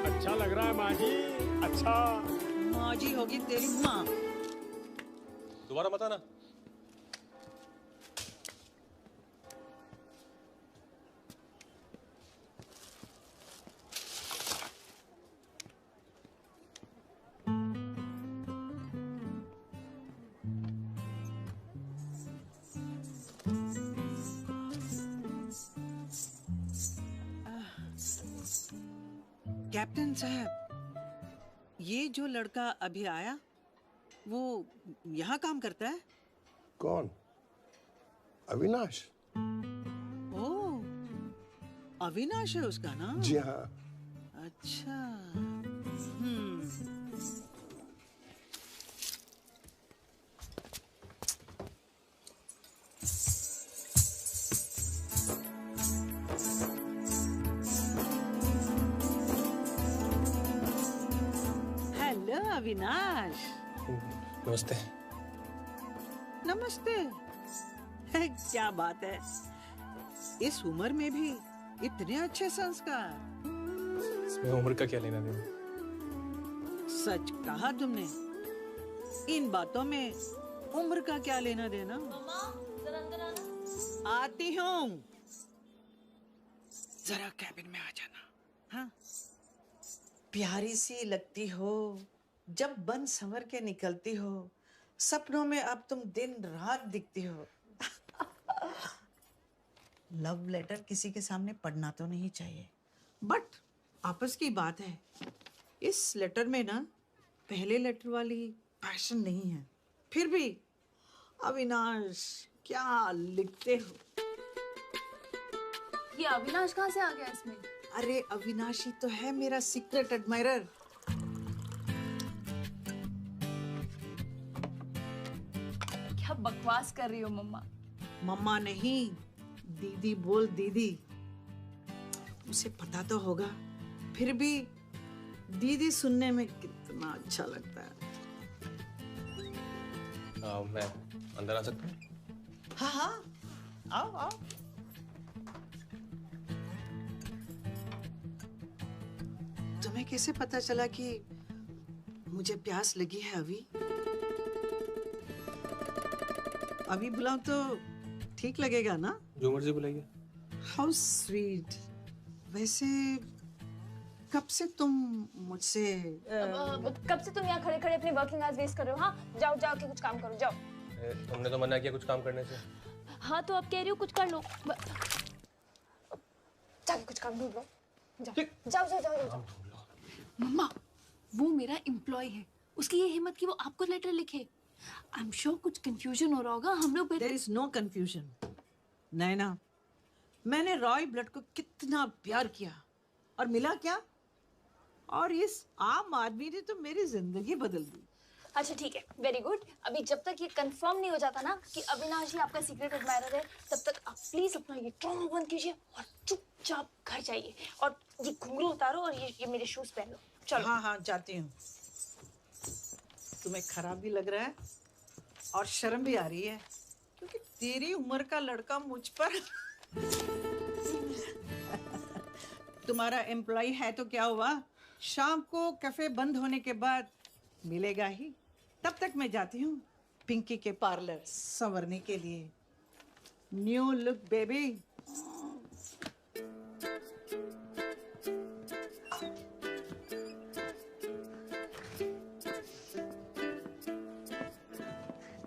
अच्छा लग रहा है माँ जी, अच्छा। मौजी होगी तेरी माँ। दोबारा मत आना। कैप्टन साहब, ये जो लड़का अभी आया, वो यहाँ काम करता है? कौन? अविनाश? ओह, अविनाश है उसका नाम? जी हाँ। अच्छा। हेलो अविनाश। नमस्ते। नमस्ते। क्या बात है, इस उम्र में भी इतने अच्छे संस्कार। इसमें उम्र का क्या लेना देना? सच कहा तुमने, इन बातों में उम्र का क्या लेना देना। जरा अंदर आना। आती हूँ, जरा कैबिन में आ जाना। हाँ, प्यारी सी लगती हो जब बन संवर के निकलती हो, सपनों में अब तुम दिन रात दिखती हो। लव लेटर किसी के सामने पढ़ना तो नहीं चाहिए, बट आपस की बात है, इस लेटर में ना पहले लेटर वाली पैशन नहीं है। फिर भी अविनाश क्या लिखते हो। ये अविनाश कहाँ से आ गया इसमें? अरे अविनाशी तो है मेरा सीक्रेट एडमायरर। क्या बकवास कर रही हो मम्मा? मम्मा नहीं, दीदी बोल दीदी। उसे पता तो होगा, फिर भी दीदी सुनने में कितना अच्छा लगता है। मैं अंदर आ सकता हूँ? हाँ हाँ, आओ आओ। तुम्हें कैसे पता चला कि मुझे प्यास लगी है अभी? अभी बुलाऊं तो ठीक लगेगा ना? जो मर्जी बुलाइए। How sweet. वैसे कब से तुम मुझसे कब से तुम यहाँ खड़े खड़े अपने वर्किंग आवर्स वेस्ट कर रहे हो? हाँ, जाओ जाओ के कुछ काम करो, जाओ। तुमने तो मना किया कुछ काम करने से। हाँ तो अब कह रही हो कुछ कर लो। जाके कुछ काम ढूंढ लो, जाओ जाओ जाओ जाओ। मम्मा, वो मेरा एम्प्लॉय है, उसकी ये हिम्मत कि वो आपको लेटर लिखे। आई एम श्योर कुछ कंफ्यूजन हो रहा होगा। हम लोग देयर इज नो कंफ्यूजन। नैना, मैंने रॉय ब्लड को कितना प्यार किया और मिला क्या? और इस आम आदमी ने तो मेरी जिंदगी बदल दी। अच्छा ठीक है, वेरी गुड। अभी जब तक ये कंफर्म नहीं हो जाता ना कि अविनाश ही आपका सीक्रेट एडमायरर है, तब तक आप प्लीज अपना ये ट्रॉमा बंद कीजिए और चुपचाप घर जाइए। और ये घुंघरू उतारो और ये मेरे शूज पहन लो। चलो। हाँ हाँ, जाती हूँ। तुम्हें खराब भी लग रहा है और शर्म भी आ रही है, क्योंकि तेरी उम्र का लड़का मुझ पर तुम्हारा एम्प्लॉय है तो क्या हुआ, शाम को कैफे बंद होने के बाद मिलेगा ही। तब तक मैं जाती हूँ पिंकी के पार्लर संवरने के लिए। New look baby.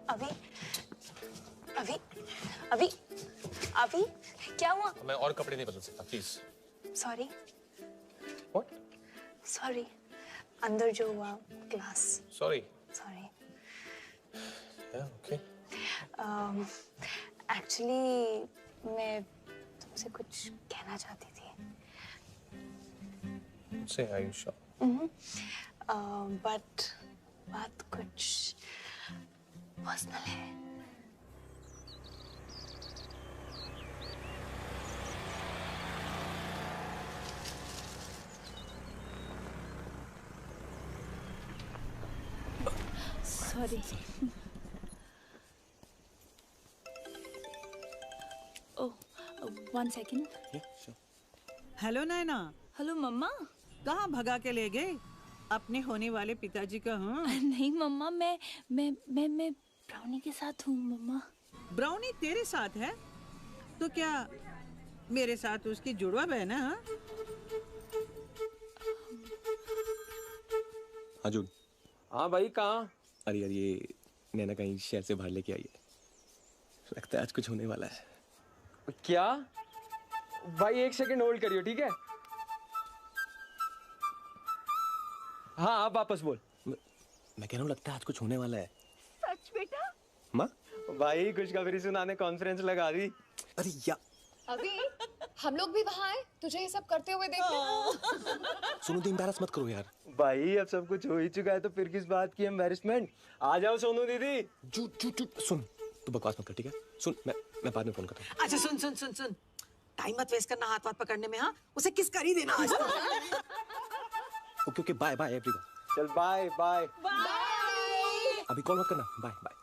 अभी अभी अभी अभी क्या हुआ? मैं और कपड़े नहीं बदल सकता, प्लीज। सॉरी। What? सॉरी, अंदर जो हुआ class. Sorry. Sorry. Okay. Actually मैं तुमसे कुछ कहना चाहती थी। Say, are you sure? But बात कुछ पर्सनल है। सॉरी। ओह, 1 सेकेंड। हेलो नैना। हेलो मम्मा। कहाँ भगा के ले गए अपने होने वाले पिताजी का? हाँ नहीं मम्मा, मैं ब्राउनी के साथ हूँ मम्मा। ब्राउनी तेरे साथ है तो क्या मेरे साथ उसकी जुड़वा बहन है? हाँ अर्जुन। हाँ भाई, कहाँ? अरे यार, ये नैना कहीं शहर से बाहर लेके आई है, लगता है आज कुछ होने वाला है। क्या भाई? 1 सेकंड होल्ड करियो, ठीक है? हाँ आप वापस बोल। मैं कह रहा हूँ लगता है आज कुछ होने वाला है। सच बेटा? माँ भाई खुशखबरी सुनाने कॉन्फ्रेंस लगा दी। अरे यार, अभी हम लोग भी वहाँ आए तुझे ये सब करते हुए देखने। सोनू दी, एम्बैरस मत करो यार। भाई अब सब कुछ हो ही चुका है तो फिर किस बात की एम्बैरेसमेंट? आ जाओ सोनू दीदी। सुन, तू बकवास मत कर, ठीक है? सुन, मैं बाद में फोन करता हूँ। अच्छा सुन सुन सुन सुन, टाइम मत वेस्ट करना हाथ पकड़ने में। हाँ, उसे किस कर ही देना आज तो। Okay, bye bye everyone. चल बाय बाय। बाय। अभी कॉल मत करना, बाय बाय।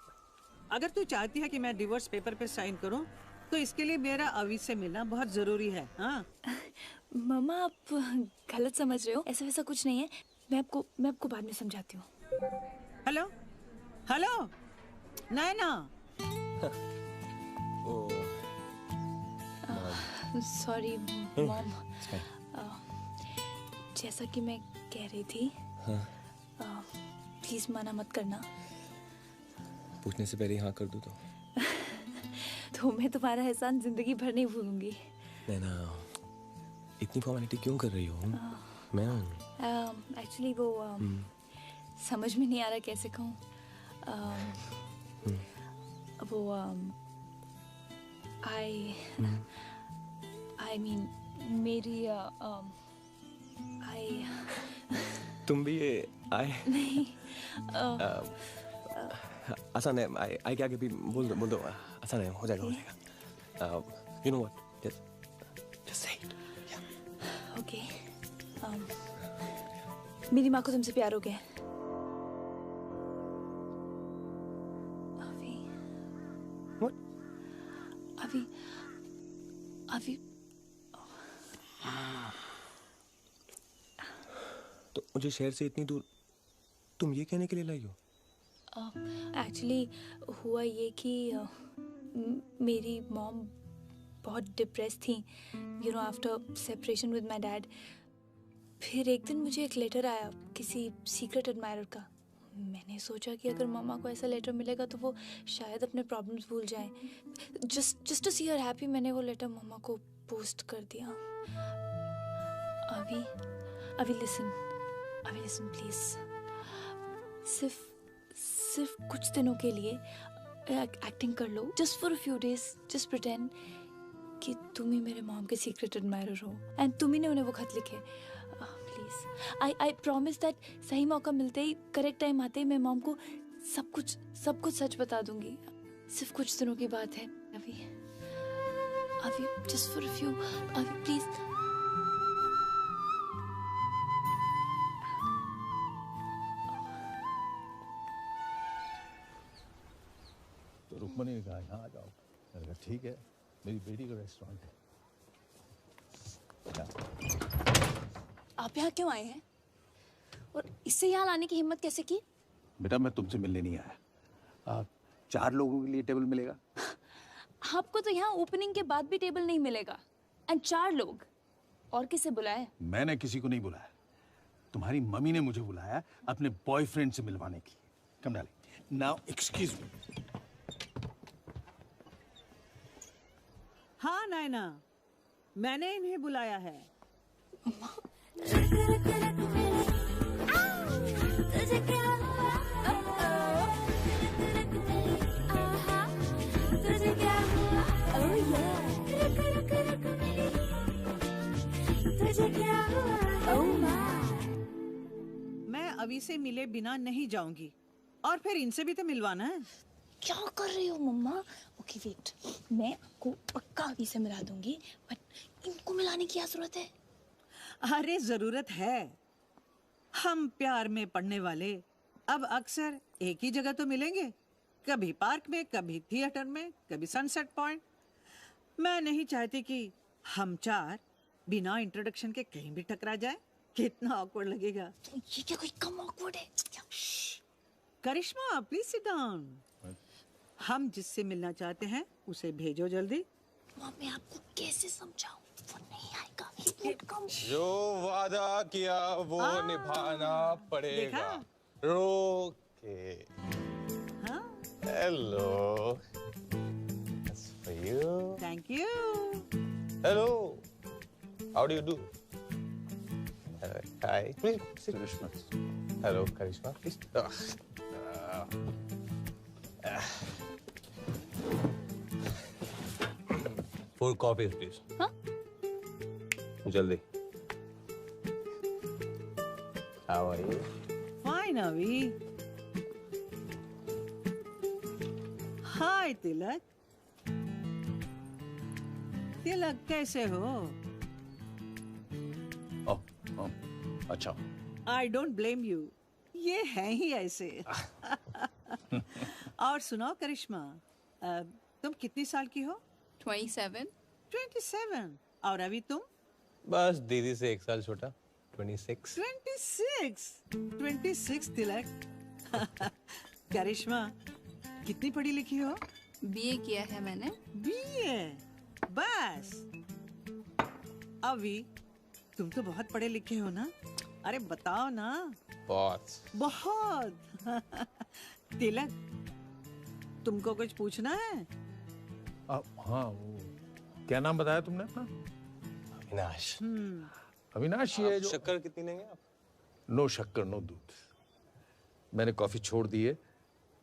अगर तू चाहती है कि मैं डिवोर्स पेपर पे साइन करूं, तो इसके लिए मेरा अभी से मिलना बहुत जरूरी है। हाँ मम्मा आप गलत समझ रहे हो, ऐसा वैसा कुछ नहीं है। मैं आपको बाद में समझाती हूँ। Hello hello Naina. Sorry mom. जैसा कि मैं कह रही थी, प्लीज मना मत करना। पूछने से पहले हाँ कर दूँ तो मैं तुम्हारा एहसान जिंदगी भर नहीं भूलूंगी। नैना, इतनी फॉर्मेलिटी क्यों कर रही हो? मैं एक्चुअली वो समझ में नहीं आ रहा कैसे कहूँ। वो आई मीन मेरी तुम भी ये नहीं आसान है। आई के आगे भी बोल दो आसान है, हो जाएगा। You know what, just say it. Okay. मेरी माँ को तुमसे प्यार हो गया। अभी तो मुझे शहर से इतनी दूर तुम ये कहने के लिए लाई हो? एक्चुअली हुआ ये कि मेरी मॉम बहुत डिप्रेस थी, you know, after separation with my dad. फिर एक दिन मुझे एक लेटर आया किसी सीक्रेट एडमायरर का। मैंने सोचा कि अगर मामा को ऐसा लेटर मिलेगा तो वो शायद अपने प्रॉब्लम्स भूल जाएं। Just to see her happy मैंने वो लेटर मामा को पोस्ट कर दिया। अभी लिसन प्लीज। सिर्फ कुछ दिनों के लिए एक्टिंग कर लो, just for a few days. Just pretend कि तुम ही मेरे मॉम के सीक्रेट एडमायरर हो एंड तुम ही ने उन्हें वो खत लिखे। प्लीज आई प्रॉमिस दैट सही मौका मिलते ही, करेक्ट टाइम आते ही मैं मॉम को सब कुछ सच बता दूंगी। सिर्फ कुछ दिनों की बात है। अभी जस्ट फॉर अ फ्यू, अभी प्लीज। तो रुक्मणी ने कहा यहाँ आ जाओ। मैंने कहा ठीक है, मेरी बेटी का रेस्टोरेंट है। आप यहाँ क्यों आए हैं और इससे यहाँ लाने की हिम्मत कैसे की? बेटा मैं तुमसे मिलने नहीं आया। 4 लोगों के लिए टेबल मिलेगा? आपको तो यहाँ ओपनिंग के बाद भी टेबल नहीं मिलेगा। एंड 4 लोग, और किसे बुलाया? मैंने किसी को नहीं बुलाया, तुम्हारी मम्मी ने मुझे बुलाया अपने बॉयफ्रेंड से मिलवाने के लिए। कम डाले। Now excuse me. हाँ नैना, मैंने इन्हें बुलाया है। मैं अभी से मिले बिना नहीं जाऊंगी, और फिर इनसे भी तो मिलवाना है। क्या कर रही हो मम्मा? ओके वेट, मैं आपको पक्का अभी से मिला दूंगी, बट इनको मिलाने की क्या जरूरत है? अरे जरूरत है। हम प्यार में पड़ने वाले अब अक्सर एक ही जगह तो मिलेंगे, कभी पार्क में, कभी थिएटर में, कभी सनसेट पॉइंट। मैं नहीं चाहती कि हम 4 बिना इंट्रोडक्शन के कहीं भी टकरा जाए। कितना ऑकवर्ड लगेगा। ये क्या कोई कम ऑकवर्ड है? करिश्मा प्लीज सिट डाउन। हम जिससे मिलना चाहते हैं उसे भेजो जल्दी। मैं आपको कैसे समझाऊं? वो नहीं आएगा। He won't come. जो वादा किया वो निभाना पड़ेगा। रोके। Hello. That's for you. Thank you. Hello. How do you do? Hi. Please sit. Karishma. Hello, Karishma. Please. Four coffees, please. Huh? जल्दी. How are you? Fine, Avi. Hi, तिलक। तिलक कैसे हो? अच्छा। I don't blame you. ये हैं ही ऐसे। और सुनो करिश्मा, तुम कितनी साल की हो? 27। 27। और अभी तुम? बस दीदी से 1 साल छोटा, 26। 26 तिलक। करिश्मा, कितनी पढ़ी लिखी हो? बीए किया है मैंने। बीए? बस। अभी तुम तो बहुत पढ़े लिखे हो ना? अरे बताओ ना। बहुत। तिलक, तुमको कुछ पूछना है? हाँ, वो क्या नाम बताया तुमने अपना? अविनाश। अविनाश ये जो शक्कर कितनी लेंगे आप? नो शक्कर नो दूध। मैंने कॉफी छोड़ दी है,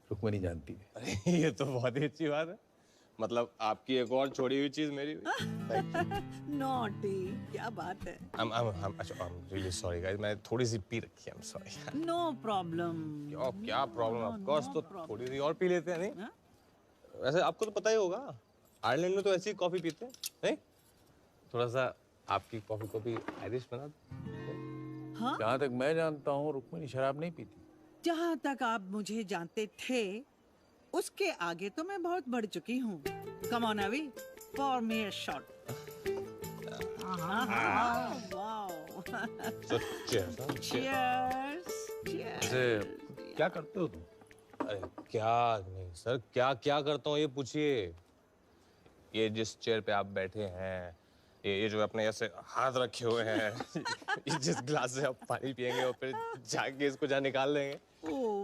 रुक्मिणी जानती है। अरे ये तो बहुत ही अच्छी बात है। मतलब आपकी एक और छोड़ी हुई चीज मेरी हुई। नॉटी, क्या बात है? I'm really sorry guys, मैं थोड़ी सी पी रखी है, I'm sorry। No problem. क्या प्रॉब्लम? ऑफ कोर्स तो थोड़ी सी और पी लेते हैं, नहीं? वैसे आपको तो पता ही होगा, आयरलैंड में तो ऐसी कॉफी पीते हैं, नहीं? थोड़ा सा आपकी कॉफी को भी आयरिश बना दो। हाँ? जहाँ तक मैं जानता हूँ रुक्मिणी शराब नहीं पीती। जहाँ तक आप मुझे जानते थे, उसके आगे तो मैं बहुत बढ़ चुकी हूँ। कम ऑन अवी, for me a shot. Wow. Cheers. क्या करते हो तुम? अरे क्या नहीं सर, क्या क्या करता हूँ ये पूछिए। ये जिस चेयर पे आप बैठे हैं, ये जो अपने ऐसे हाथ रखे हुए हैं, ये जिस ग्लास से आप पानी पियेंगे और फिर जाके इसको जहाँ निकाल लेंगे,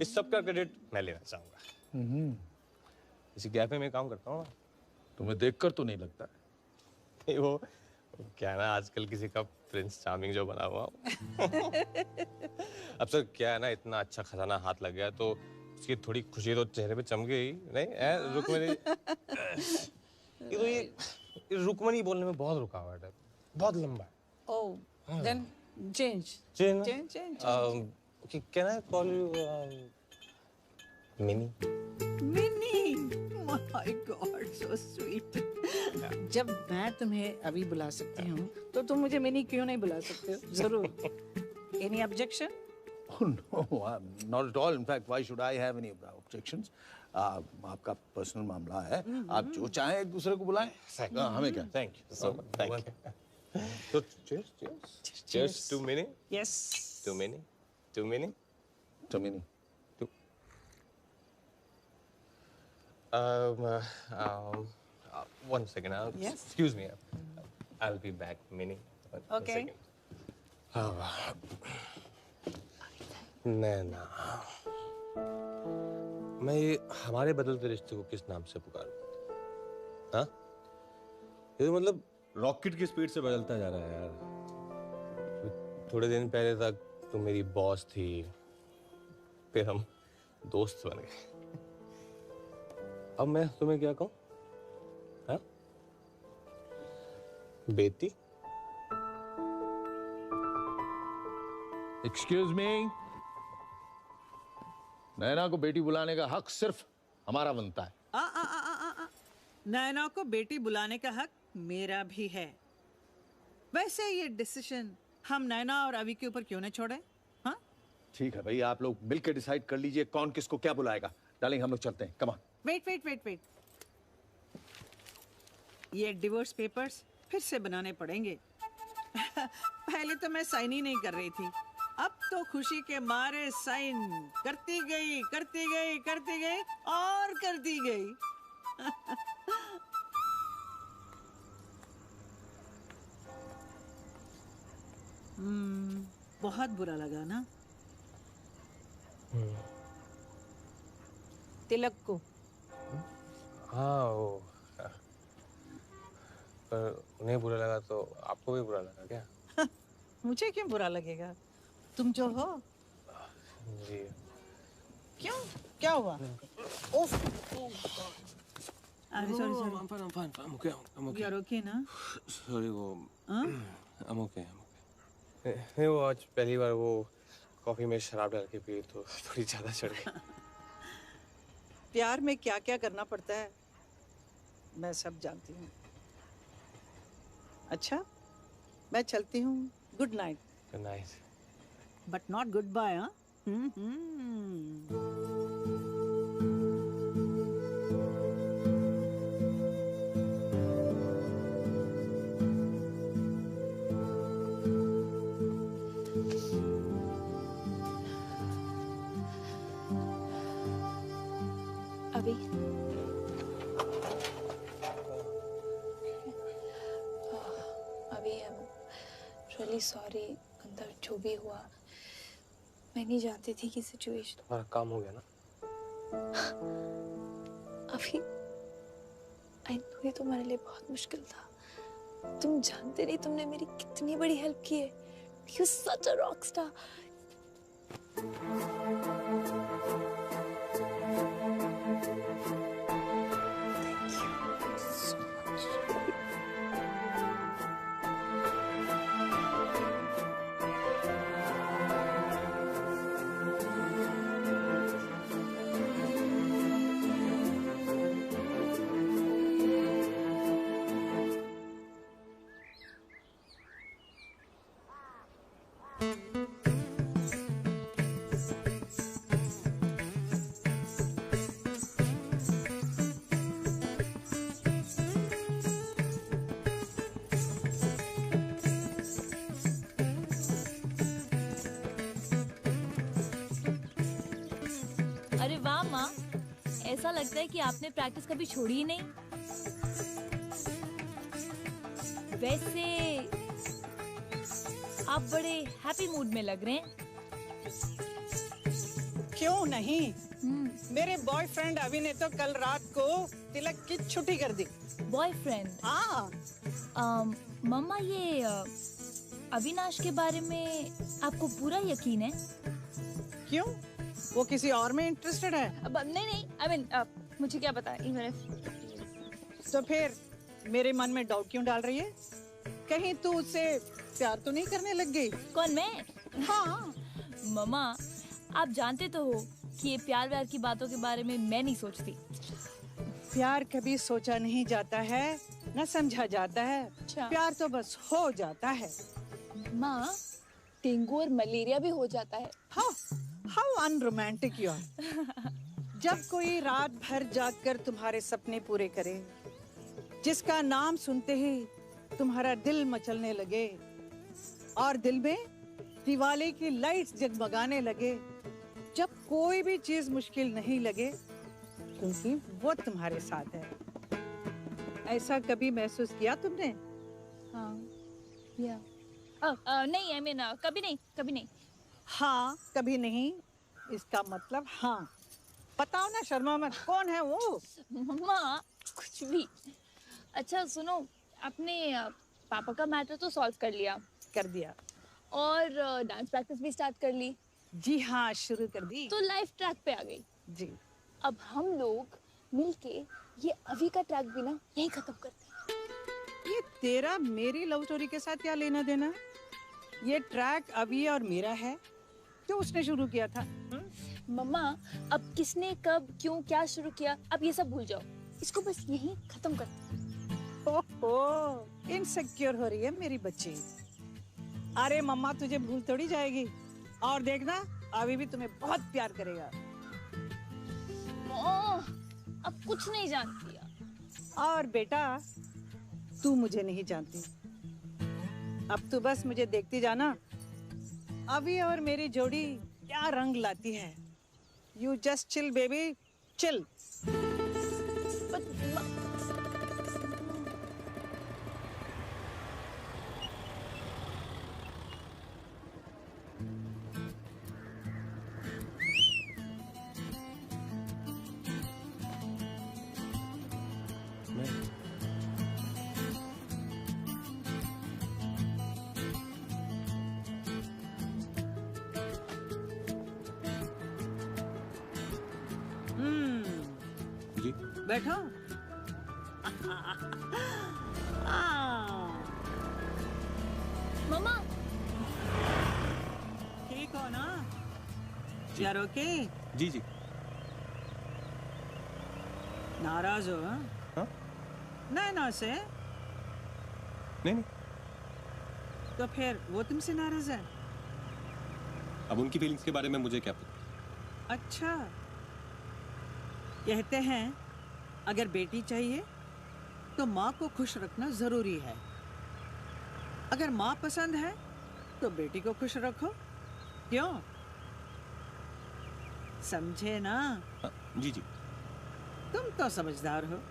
इस सब का क्रेडिट मैं लेना चाहूंगा। इसी कैफे में काम करता हूँ ना। तुम्हें देखकर तो नहीं लगता है। वो क्या है ना, आजकल किसी का प्रिंस चार्मिंग जो बना हुआ अब सर क्या है ना, इतना अच्छा खजाना हाथ लग गया तो उसकी थोड़ी खुशी तो चेहरे पे चमक गई, नहीं? रुक्मिणी ये रुक्मिणी बोलने में बहुत रुकावट है, बहुत लंबा है। Oh, then change. Change? Change. Can I call you Minnie? Minnie. My God, so sweet. जब मैं तुम्हें अभी बुला सकती हूँ, तो तुम मुझे मिनी क्यों नहीं बुला सकते हो? जरूर। Any objection? Oh no, not at all. In fact, why should I have any objections? आपका पर्सनल मामला है, आप जो चाहें एक दूसरे को बुलाएं। हमें क्या? Thank you so much. Thank you. So cheers to Minnie. Yes. To Minnie. To Minnie. To Minnie. One second. Yes. Excuse me. I'll be back, Minnie. Okay. नैना, मैं ये हमारे बदलते रिश्ते को किस नाम से पुकारूं? हाँ? ये तो मतलब रॉकेट की स्पीड से बदलता जा रहा है यार। थोड़े दिन पहले तक तुम मेरी बॉस थी, फिर हम दोस्त बन गए। अब मैं तुम्हें क्या कहूं? हाँ? बेटी? Excuse me? नैना को बेटी बुलाने का हक सिर्फ हमारा बनता है। नैना को बेटी बुलाने का हक मेरा भी है। वैसे ये डिसीजन हम नैना और अभी के ऊपर क्यों न छोड़े? हाँ? ठीक है भाई, आप लोग मिलकर डिसाइड कर लीजिए कौन किसको क्या बुलाएगा। डार्लिंग, हम लोग चलते हैं। Come on. वेट। ये डिवोर्स पेपर्स फिर से बनाने पड़ेंगे। पहले तो मैं साइन ही नहीं कर रही थी, अब तो खुशी के मारे साइन करती गई और करती गई। बहुत बुरा लगा ना तिलक को? हाँ, वो पर उन्हें बुरा लगा तो आपको भी बुरा लगा क्या? मुझे क्यों बुरा लगेगा? तुम जो हो। जी। क्यों? क्या हुआ? ओफ। Sorry. I'm fine. I'm okay. You are okay ना? Sorry, I'm okay. नहीं, वो आज पहली बार वो कॉफी में शराब डाल के पी तो थोड़ी ज्यादा चढ़ गई। प्यार में क्या क्या करना पड़ता है मैं सब जानती हूँ। अच्छा, मैं चलती हूँ। Good night. Good night. But not goodbye, huh? अंदर जो भी हुआ, मैं नहीं जानती थी कि सिचुएशन तुम्हारा काम हो गया ना? अभी आई नो ये तुम्हारे लिए बहुत मुश्किल था। तुम जानते नहीं तुमने मेरी कितनी बड़ी हेल्प की है। You're such a rock star. अरे वाह माँ, ऐसा लगता है कि आपने प्रैक्टिस कभी छोड़ी ही नहीं। वैसे आप बड़े हैप्पी मूड में लग रहे हैं। क्यों नहीं? मेरे बॉयफ्रेंड अभी ने तो कल रात को तिलक की छुट्टी कर दी। बॉयफ्रेंड? हाँ। मम्मा ये अविनाश के बारे में आपको पूरा यकीन है? क्यों? वो किसी और में इंटरेस्टेड है? अब नहीं, आई मीन मुझे क्या पता है। तो फिर मेरे मन में डाउट क्यों डाल रही है? कहीं तू उससे प्यार तो नहीं करने लग गई? कौन, मैं? हाँ। मम्मा आप जानते तो हो कि ये प्यार व्यार की बातों के बारे में मैं नहीं सोचती। प्यार कभी सोचा नहीं जाता है, न समझा जाता है। अच्छा। प्यार तो बस हो जाता है। माँ, डेंगू और मलेरिया भी हो जाता है। How unromantic you are। जब कोई रात भर जागकर तुम्हारे सपने पूरे करे, जिसका नाम सुनते ही तुम्हारा दिल मचलने लगे और दिल में दिवाली की लाइट्स जगमगाने लगे, जब कोई भी चीज मुश्किल नहीं लगे क्योंकि वो तुम्हारे साथ है। ऐसा कभी महसूस किया तुमने? हाँ, या नहीं, आई मीन कभी नहीं। हाँ, कभी नहीं इसका मतलब हाँ। बताओ ना, शर्मा मत। कौन है वो? मम्मा कुछ भी। अच्छा सुनो, आपने पापा का मैटर तो सॉल्व कर दिया और डांस प्रैक्टिस भी स्टार्ट कर ली। जी हाँ, शुरू कर दी। तो लाइफ ट्रैक पे आ गई जी। अब हम लोग मिलके ये अभी का ट्रैक भी ना यहीं खत्म करते हैं। ये तेरा मेरी लव स्टोरी के साथ क्या लेना देना? ये ट्रैक अभी और मेरा है जो उसने शुरू किया था। मम्मा अब किसने कब क्यों क्या शुरू किया, अब ये सब भूल जाओ, इसको बस यहीं खत्म करते हैं। ओहो, इनसिक्योर हो रही है मेरी बच्ची। अरे मम्मा तुझे भूल थोड़ी जाएगी, और देखना अभी भी तुम्हें बहुत प्यार करेगा। अब कुछ नहीं जानती। और बेटा तू मुझे नहीं जानती, अब तू बस मुझे देखती जाना, अभी और मेरी जोड़ी क्या रंग लाती है। You just chill baby, chill. जी बैठो। मम्मा ठीक हो ना? यार ओके? जी जी। नाराज हो? हाँ? नैना से? नहीं। तो फिर वो तुमसे नाराज है? अब उनकी फीलिंग्स के बारे में मुझे क्या पता। अच्छा, कहते हैं अगर बेटी चाहिए तो माँ को खुश रखना जरूरी है। अगर माँ पसंद है तो बेटी को खुश रखो। क्यों? समझे ना? जी जी। तुम तो समझदार हो।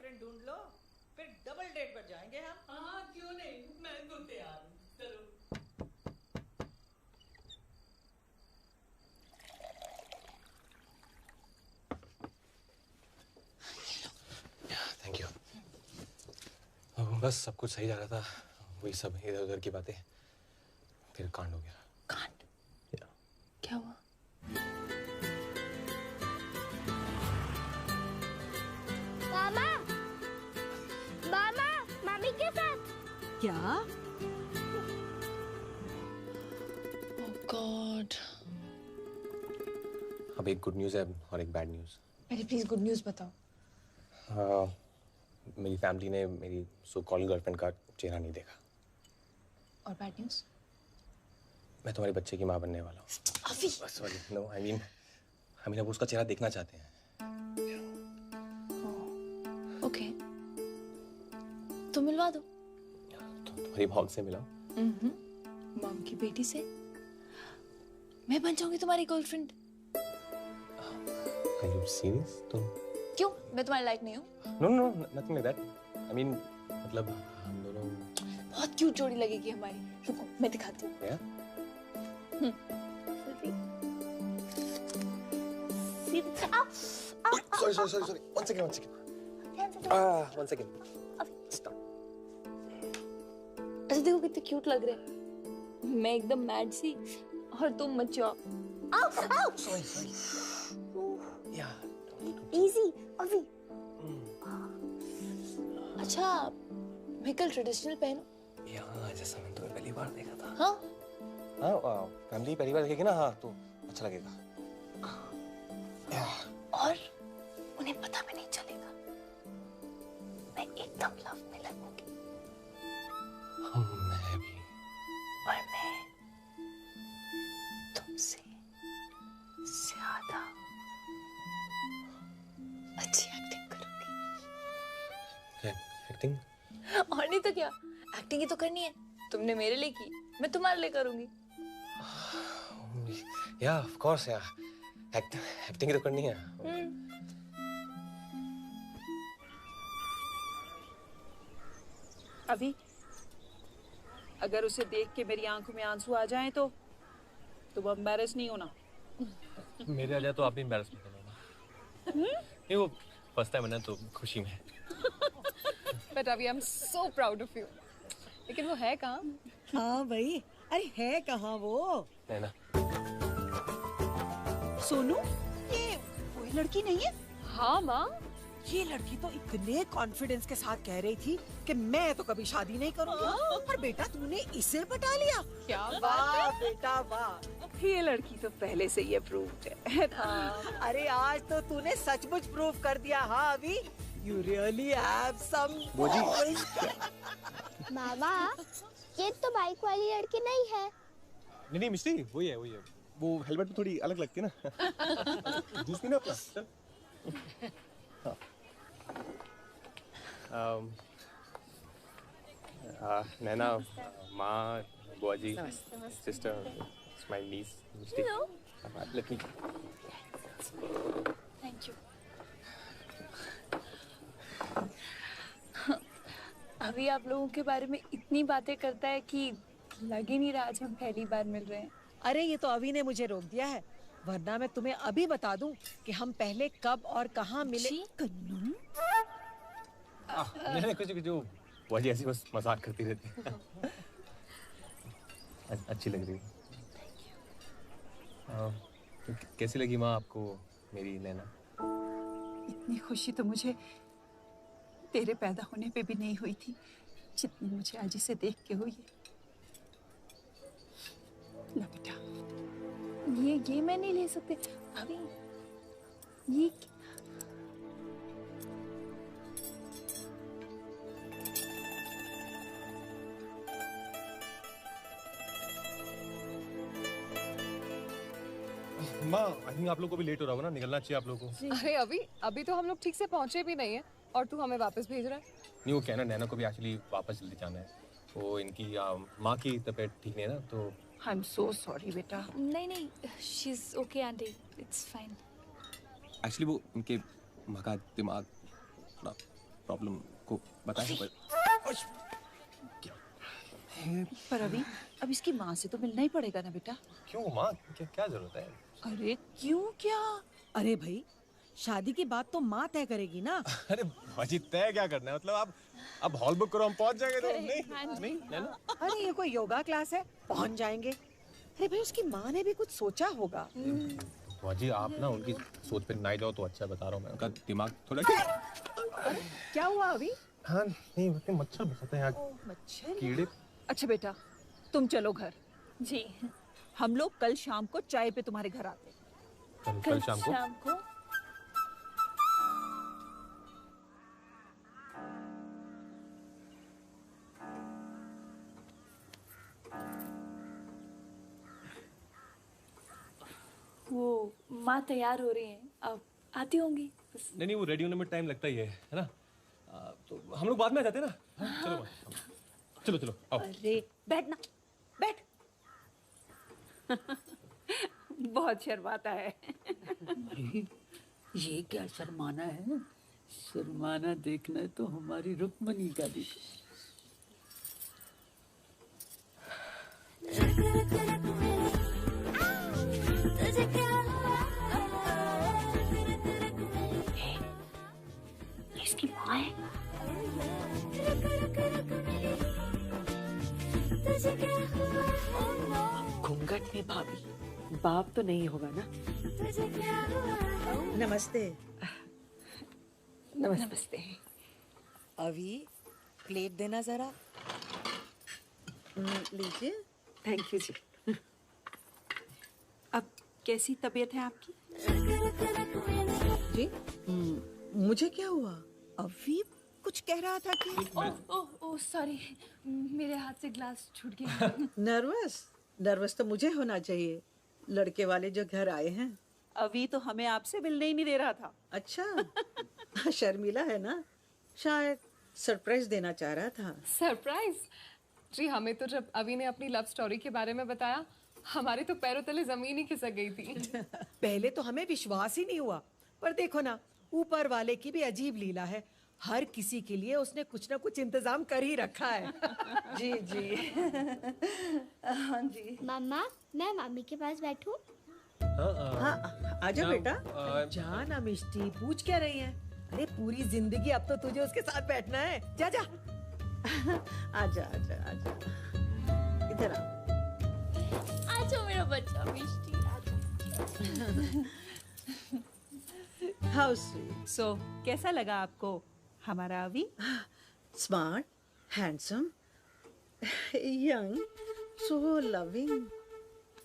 बॉयफ्रेंड ढूंढ लो, फिर डबल डेट पर जाएंगे हम। हाँ क्यों नहीं, मैं तो तैयार हूँ। चलो। Thank you. बस सब कुछ सही जा रहा था, वही सब इधर उधर की बातें, फिर कांड हो गया। कांड? क्या हुआ? मामा, मामा, मामी के साथ। क्या? ओह गॉड। अब एक गुड न्यूज़ है और एक बैड न्यूज़। पहले प्लीज गुड न्यूज़ बताओ। मेरी फैमिली ने मेरी सो कॉल्ड गर्लफ्रेंड का चेहरा नहीं देखा। और बैड न्यूज़? मैं तुम्हारे बच्चे की माँ बनने वाला हूँ। अभी? सॉरी, नो आई मीन अब उसका चेहरा देखना चाहते हैं। ओके, तो मिलवा दो। तुम्हारी मॉम से मिला? मॉम की बेटी से मैं बन जाऊंगी तुम्हारी गर्लफ्रेंड। Are you serious? तुम? क्यों? मैं तुम्हारे लायक नहीं हूँ? No, no, nothing like that. I mean, मतलब हम दोनों बहुत क्यूट जोड़ी लगेगी हमारी। रुको मैं दिखाती हूँ। क्या? Sorry. One second. One second. Stop. अच्छा देखो कितने क्यूट लग रहे हैं। मैं एकदम मैड सी और तुम मच्योर। Sorry. Yeah. इजी अभी। अच्छा मैं कल ट्रेडिशनल पहनूं? यहाँ जैसा मैंने तुम्हें पहली बार देखा था। हाँ? फैमिली पहली बार देखेगी ना, हाँ तो अच्छा लगेगा। और उन्हें पता भी नहीं चलेगा। मैं एकदम लव में लगूंगी। मैं भी। और मैं तुमसे ज्यादा अच्छी एक्टिंग करूंगी। एक्टिंग? और नहीं तो क्या, एक्टिंग ही तो करनी है। तुमने मेरे लिए की, मैं तुम्हारे लिए करूंगी। या ऑफ कोर्स यार, एक्टिंग तो करनी है। अभी अगर उसे देख के मेरी आंखों में आंसू आ जाएं तो तुम एम्बैरेस नहीं होना। मेरे आ जाए तो आप भी एम्बैरेस नहीं होना। नहीं वो फर्स्ट टाइम है ना तो खुशी में। बट अभी आई am so proud of you. लेकिन वो है कहाँ? हाँ भाई, अरे है कहाँ वो? है ना? सोनू, ये वही लड़की नहीं है? हाँ माँ। ये लड़की तो इतने कॉन्फिडेंस के साथ कह रही थी कि मैं तो कभी शादी नहीं करूंगी, और बेटा तूने इसे पटा लिया। क्या बात है बेटा, वाह। ये लड़की तो पहले से ही अप्रूव्ड है। अरे आज तो तूने सचमुच प्रूव कर दिया। हाँ अभी यू रियली हैव सम। मामा, ये तो बाइक वाली लड़की नहीं है। नहीं मिस्टी, वही है। वो हेलमेट में थोड़ी अलग लगती है ना। जूस पीना अपना। चल। नैना, माँ, बुआ जी, sister, my niece, Misty. Let me. Thank you. अभी आप लोगों के बारे में इतनी बातें करता है कि लग ही नहीं रहा आज हम पहली बार मिल रहे हैं। अरे ये तो अभी ने मुझे रोक दिया है, वरना मैं तुम्हें अभी बता दूं कि हम पहले कब और कहाँ मिले। नहीं कुछ जो वजह ऐसी बस मजाक करती रहती है। अच्छी लग रही है। कैसी लगी माँ आपको मेरी नैना? इतनी खुशी तो मुझे तेरे पैदा होने पे भी नहीं हुई थी जितनी मुझे आज इसे देख के हुई है। ला बेटा। ये मैं नहीं ले सकते भाभी। ये माँ, आई थिंक आप लोग को भी लेट हो रहा होगा ना, निकलना चाहिए आप लोगों को। अरे अभी तो हम लोग ठीक से पहुंचे भी नहीं है और तू हमें वापस भेज रहा है। नहीं वो कहना नैना को भी एक्चुअली वापस जल्दी जाना है। वो इनकी माँ की तबीयत ठीक नहीं है ना तो। I'm so sorry बेटा। नहीं, she's okay aunty, it's fine। Actually वो उनके माँ का दिमाग प्रॉब्लम को बताएं पर अभी अब इसकी माँ से तो मिलना ही पड़ेगा ना बेटा। क्यों माँ, क्या जरूरत है? अरे क्यों क्या? अरे भाई शादी की बात तो माँ तय करेगी ना। अरे बाजी तय क्या करना है? मतलब आप हॉल बुक करो, हम पहुंच जाएंगे। तो नहीं नैना। अरे ये कोई योगा क्लास है, पहुंच जाएंगे। अरे भाई उसकी माँ ने भी कुछ सोचा होगा। बाजी आप ना उनकी सोच पे ना जाओ तो अच्छा, बता रहा हूँ मैं। उनका दिमाग थोड़ा क्या हुआ अभी? हाँ नहीं, मच्छर बसाते हैं यहाँ। मच्छर? कीड़े। अच्छा बेटा तुम चलो घर। जी। हम लोग कल शाम को चाय पे तुम्हारे घर आते हैं। कल शाम को? वो माँ तैयार हो रही हैं, अब आती होंगी। नहीं, वो रेडी होने में टाइम लगता ही है ना। तो हम लोग बाद में आ जाते हैं ना। चलो चलो आओ। अरे बैठ ना, बैठ। बहुत शर्माता है। ये क्या शर्माना है? शर्माना देखना है तो हमारी रुक्मणी का देखो। इसकी माँ है। घूंघट में भाभी, बाप तो नहीं होगा ना? नमस्ते। नमस्ते। अभी प्लेट देना जरा। लीजिए। थैंक यू जी। अब कैसी तबीयत है आपकी? जी मुझे क्या हुआ? अभी कुछ कह रहा था कि ओह सॉरी, मेरे हाथ से ग्लास छूट गया। नर्वस तो मुझे होना चाहिए, लड़के वाले जो घर आए हैं। अभी तो हमें आपसे मिलने ही नहीं दे रहा था। अच्छा शर्मिला है ना, शायद सरप्राइज देना चाह रहा था। सरप्राइज? जी हमें तो जब अभी ने अपनी लव स्टोरी के बारे में बताया, हमारे तो पैरों तले जमीन ही खिसक गई थी। पहले तो हमें विश्वास ही नहीं हुआ, पर देखो ना, ऊपर वाले की भी अजीब लीला है। हर किसी के लिए उसने कुछ ना कुछ इंतजाम कर ही रखा है। जी जी। हाँ जी। मामा मैं मामी के पास बैठूं? हाँ आजा बेटा। जाना मिष्टी, पूछ क्या रही है? अरे पूरी जिंदगी अब तो तुझे उसके साथ बैठना है। जा जा। आजा आजा आजा, इधर आ। आजा मेरा बच्चा मिष्टी, आजा। How sweet. सो कैसा लगा आपको हमारा अभी? Smart, handsome, young, so loving.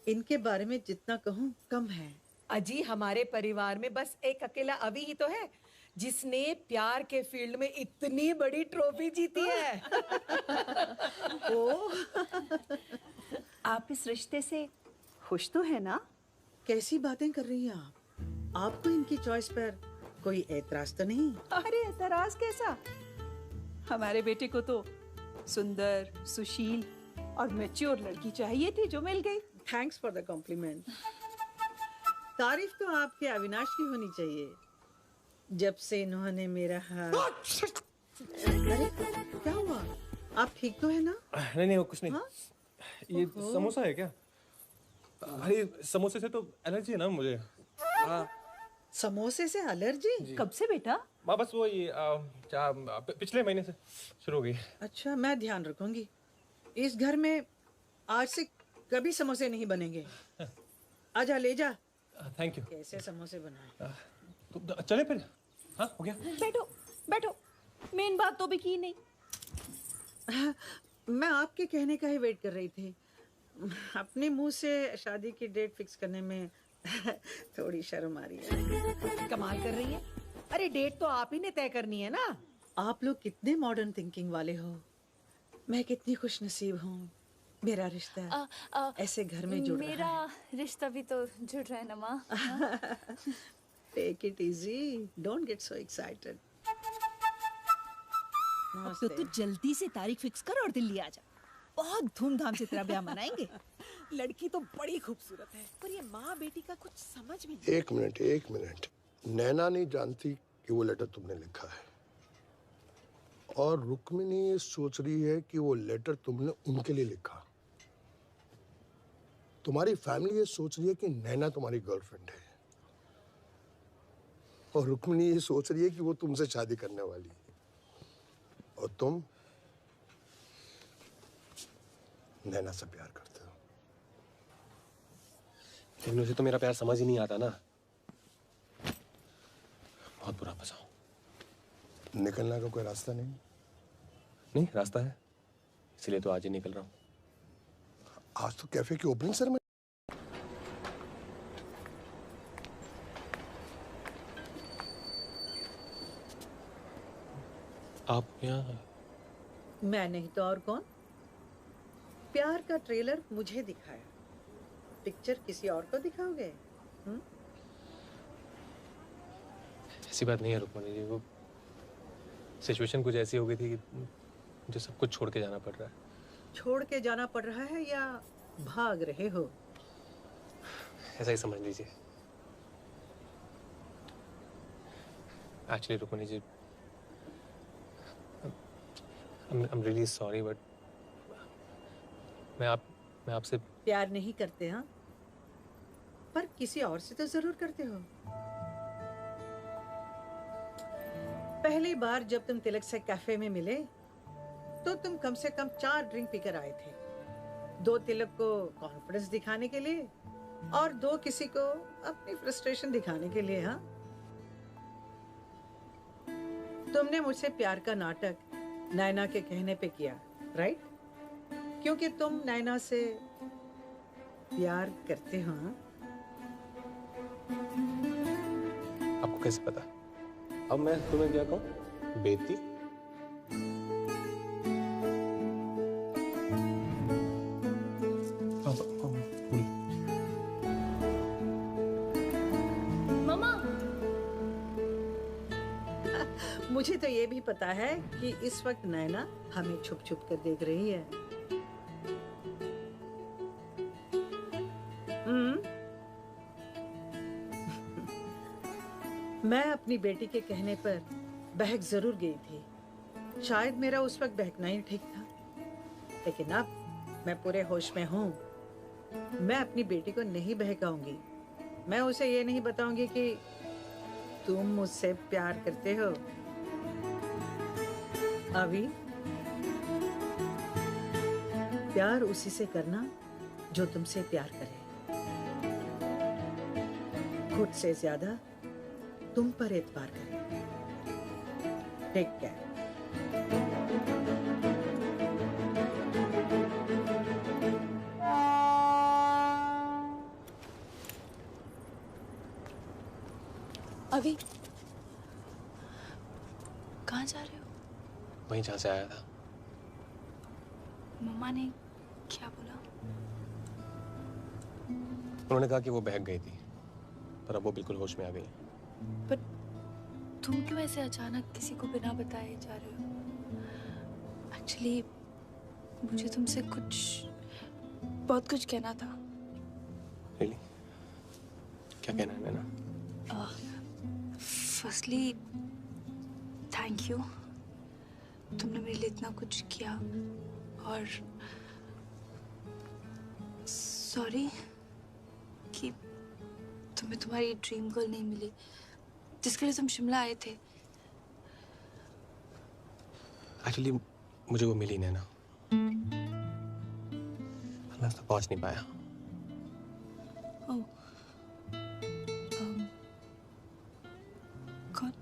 इनके बारे में जितना कहूँ कम है। अजी हमारे परिवार में बस एक अकेला अभी ही तो है जिसने प्यार के फील्ड में इतनी बड़ी ट्रॉफी जीती है। ओ, आप इस रिश्ते से खुश तो है ना? कैसी बातें कर रही हैं आप? आपको इनकी चॉइस पर कोई एतराज तो नहीं? अरे एतराज कैसा? हमारे बेटे को तो सुंदर, सुशील और मैच्योर लड़की चाहिए थी जो मिल गई। Thanks for the compliment. तारीफ तो आपके अविनाश की होनी चाहिए, जब से इन्होंने मेरा हाथ। अरे क्या हुआ? आप ठीक तो है ना? नहीं वो कुछ नहीं। हाँ? ये समोसा है क्या? अरे समोसे से तो एलर्जी है ना मुझे। समोसे से एलर्जी? कब से बेटा? माँ बस वो ये पिछले महीने से शुरू हो गई। अच्छा मैं ध्यान रखूंगी। इस घर में आज से कभी समोसे नहीं बनेंगे। आजा ले जा। Thank you. कैसे समोसे बनाए? तो चले फिर। हाँ हो गया। बैठो बैठो, मेन बात तो भी की नहीं। मैं आपके कहने का ही वेट कर रही थी। अपने मुंह से शादी की डेट फिक्स करने में थोड़ी शर्म आ रही है। कमाल कर रही है। अरे डेट तो आप ही ने तय करनी है ना। आप लोग कितने मॉडर्न थिंकिंग वाले हो। मैं कितनी खुशनसीब हूँ, मेरा रिश्ता ऐसे घर में जुड़ रहा है। मेरा रिश्ता भी तो जुड़ रहा है ना माँ। Take it easy, don't get so excited. तो तू जल्दी से तारीख फिक्स कर और दिल्ली आ जा। बहुत धूमधाम से तेरा ब्याह मनाएंगे। लड़की तो बड़ी खूबसूरत है, पर ये माँ बेटी का कुछ समझ में नहीं। एक मिनट, नैना नहीं जानती कि वो लेटर तुमने लिखा है। और रुक्मिणी ये सोच रही है कि वो लेटर तुमने उनके लिए लिखा। तुम्हारी फैमिली ये सोच रही है कि नैना तुम्हारी गर्लफ्रेंड है, और रुक्मिणी ये सोच रही है कि वो तुमसे शादी करने वाली है, और तुम नैना से प्यार करते हो। लेकिन उसे तो मेरा प्यार समझ ही नहीं आता ना। बहुत बुरा फंसा हूं। निकलने का कोई रास्ता नहीं? नहीं, रास्ता है, इसलिए तो आज ही निकल रहा हूँ। आज तो कैफे की ओपनिंग सेरेमनी। आप यहाँ? मैं नहीं तो और कौन? प्यार का ट्रेलर मुझे दिखाया, पिक्चर किसी और को दिखाओगे? ऐसी बात नहीं है रुक्मणी जी, वो सिचुएशन कुछ ऐसी हो गई थी कि मुझे सब कुछ छोड़ के जाना पड़ रहा है। छोड़ के जाना पड़ रहा है या भाग रहे हो? ऐसा ही समझ लीजिए। Actually Rukmini ji, I'm really sorry, but मैं आपसे प्यार नहीं करते हाँ? पर किसी और से तो जरूर करते हो। पहली बार जब तुम तिलक से कैफे में मिले तो तुम कम से कम 4 ड्रिंक पीकर आए थे। 2 तिलक को कॉन्फिडेंस दिखाने के लिए और 2 किसी को अपनी फ्रस्ट्रेशन दिखाने के लिए। हाँ, तुमने मुझसे प्यार का नाटक नैना के कहने पे किया, राइट? क्योंकि तुम नैना से प्यार करते हो। हाँ? आपको कैसे पता? अब मैं तुम्हें क्या कहूँ? बेटी? मम्मा, मुझे तो ये भी पता है कि इस वक्त नैना हमें छुप छुप कर देख रही है। मैं अपनी बेटी के कहने पर बहक जरूर गई थी। शायद मेरा उस वक्त बहकना ही ठीक था, लेकिन अब मैं पूरे होश में हूँ। मैं अपनी बेटी को नहीं बहकाऊंगी। मैं उसे ये नहीं बताऊंगी कि तुम मुझसे प्यार करते हो। अभी प्यार उसी से करना जो तुमसे प्यार करे। खुद से ज्यादा तुम पर एतबार करे। Take care. अभी कहाँ जा रहे हो? वहीं जहाँ से आया था। मम्मा ने क्या बोला? उन्होंने कहा कि वो बहक गई थी, पर अब वो बिल्कुल होश में आ गई। पर तुम क्यों ऐसे अचानक किसी को बिना बताए जा रहे हो? एक्चुअली मुझे तुमसे बहुत कुछ कहना था। Really? क्या कहना है नैना? फर्स्टली थैंक यू, तुमने मेरे लिए इतना कुछ किया, और सॉरी कि तुम्हें तुम्हारी ड्रीम गर्ल नहीं मिली जिसके लिए तुम शिमला आए थे। एक्चुअली मुझे वो मिली नैना, मैं उस तक पहुंच नहीं पाया। ओह, कौन?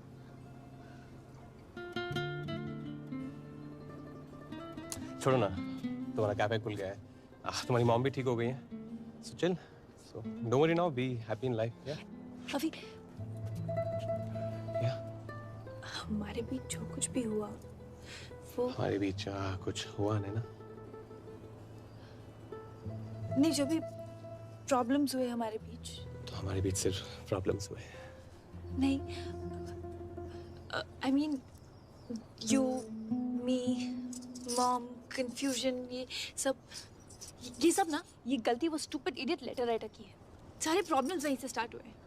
छोड़ो ना, तुम्हारा कैफे खुल गया है, तुम्हारी मॉम भी ठीक हो गई है, so chill, so don't worry now, be happy in life. या अभी हमारे बीच जो कुछ भी हुआ वो हमारे बीच कुछ हुआ नैना? नहीं, जो भी प्रॉब्लम्स हुए हमारे बीच। तो हमारे बीच सिर्फ प्रॉब्लम्स हुए? नहीं, I mean you, me, mom, confusion, ये सब ना, ये गलती वो स्टूपिड इडियट लेटर राइटर की है। सारे प्रॉब्लम्स वहीं से स्टार्ट हुए।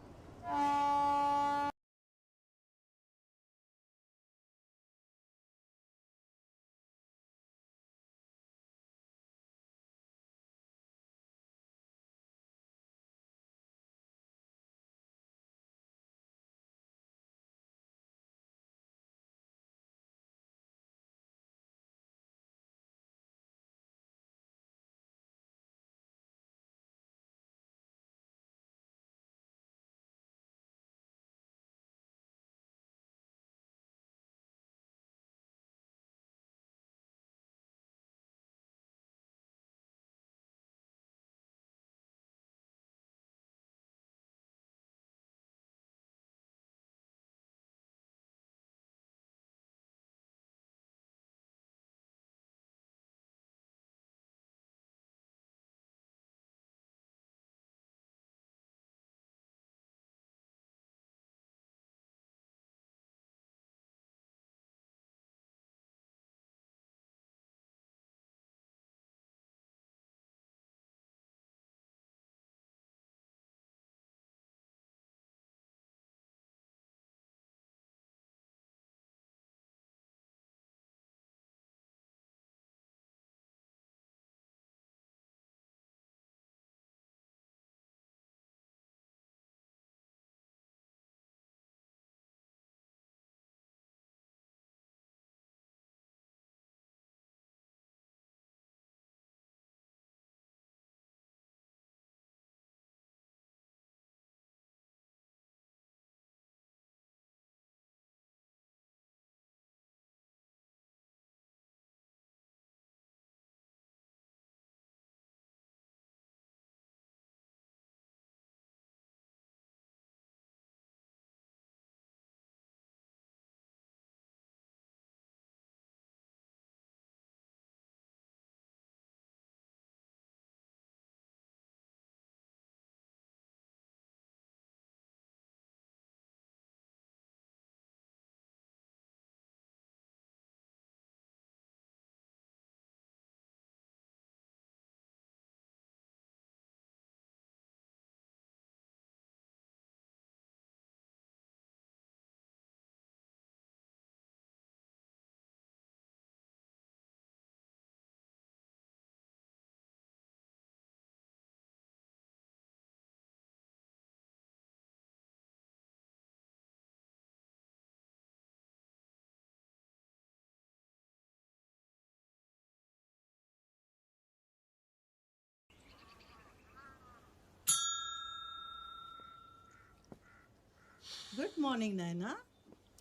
Good morning Naina.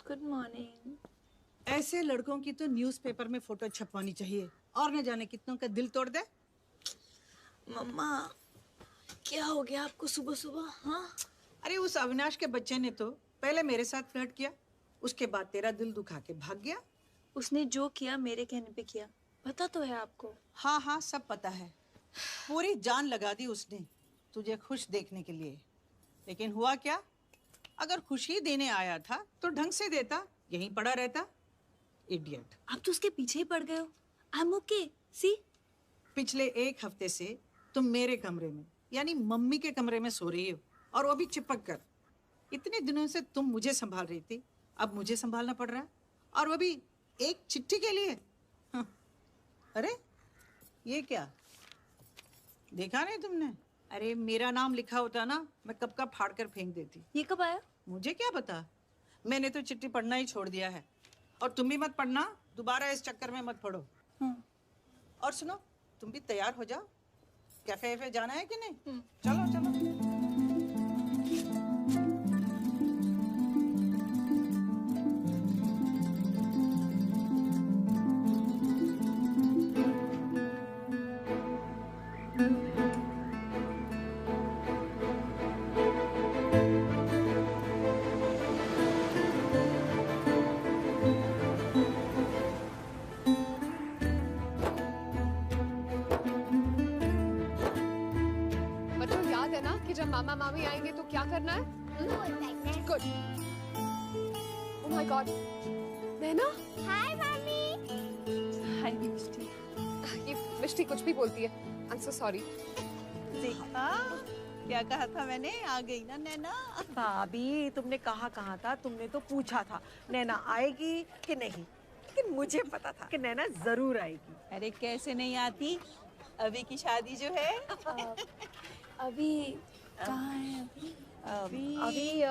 Good morning. ऐसे लड़कों की तो न्यूज़पेपर में फोटो छपवानी चाहिए, और न जाने कितनों का दिल तोड़ दे। मम्मा क्या हो गया आपको सुबह सुबह? हाँ, अरे उस अविनाश के बच्चे ने तो पहले मेरे साथ फ्लर्ट किया, उसके बाद तेरा दिल दुखा के भाग गया। उसने जो किया मेरे कहने पे किया, पता तो है आपको। हाँ हाँ सब पता है, पूरी जान लगा दी उसने तुझे खुश देखने के लिए। लेकिन हुआ क्या, अगर खुशी देने आया था तो ढंग से देता, यहीं पड़ा रहता। इडियट। आप तो उसके पीछे ही पड़ गए हो। I am okay. सी, पिछले 1 हफ्ते से तुम मेरे कमरे में यानी मम्मी के कमरे में सो रही हो, और वो भी चिपक कर। इतने दिनों से तुम मुझे संभाल रही थी, अब मुझे संभालना पड़ रहा है, और वो भी एक चिट्ठी के लिए। हाँ। अरे ये क्या, देखा नहीं तुमने? अरे मेरा नाम लिखा होता ना, मैं कब का फाड़ कर फेंक देती। ये कब आया? मुझे क्या पता, मैंने तो चिट्ठी पढ़ना ही छोड़ दिया है। और तुम भी मत पढ़ना, दोबारा इस चक्कर में मत पढ़ो। और सुनो, तुम भी तैयार हो जाओ, कैफे वैफे जाना है कि नहीं? चलो चलो। बच्चों याद है ना कि जब मामा मामी आएंगे तो क्या करना है? Good. Oh my God. Naina? Hi mummy. Hi Mishti. ये मिष्टी कुछ भी बोलती है। I am so sorry. देखा क्या कहा था मैंने, आ गई ना नैना। भाभी तुमने कहा था, तुमने तो पूछा था नैना आएगी कि नहीं, लेकिन मुझे पता था कि नैना जरूर आएगी। अरे कैसे नहीं आती, अभी की शादी जो है। अभी कहाँ है? अभी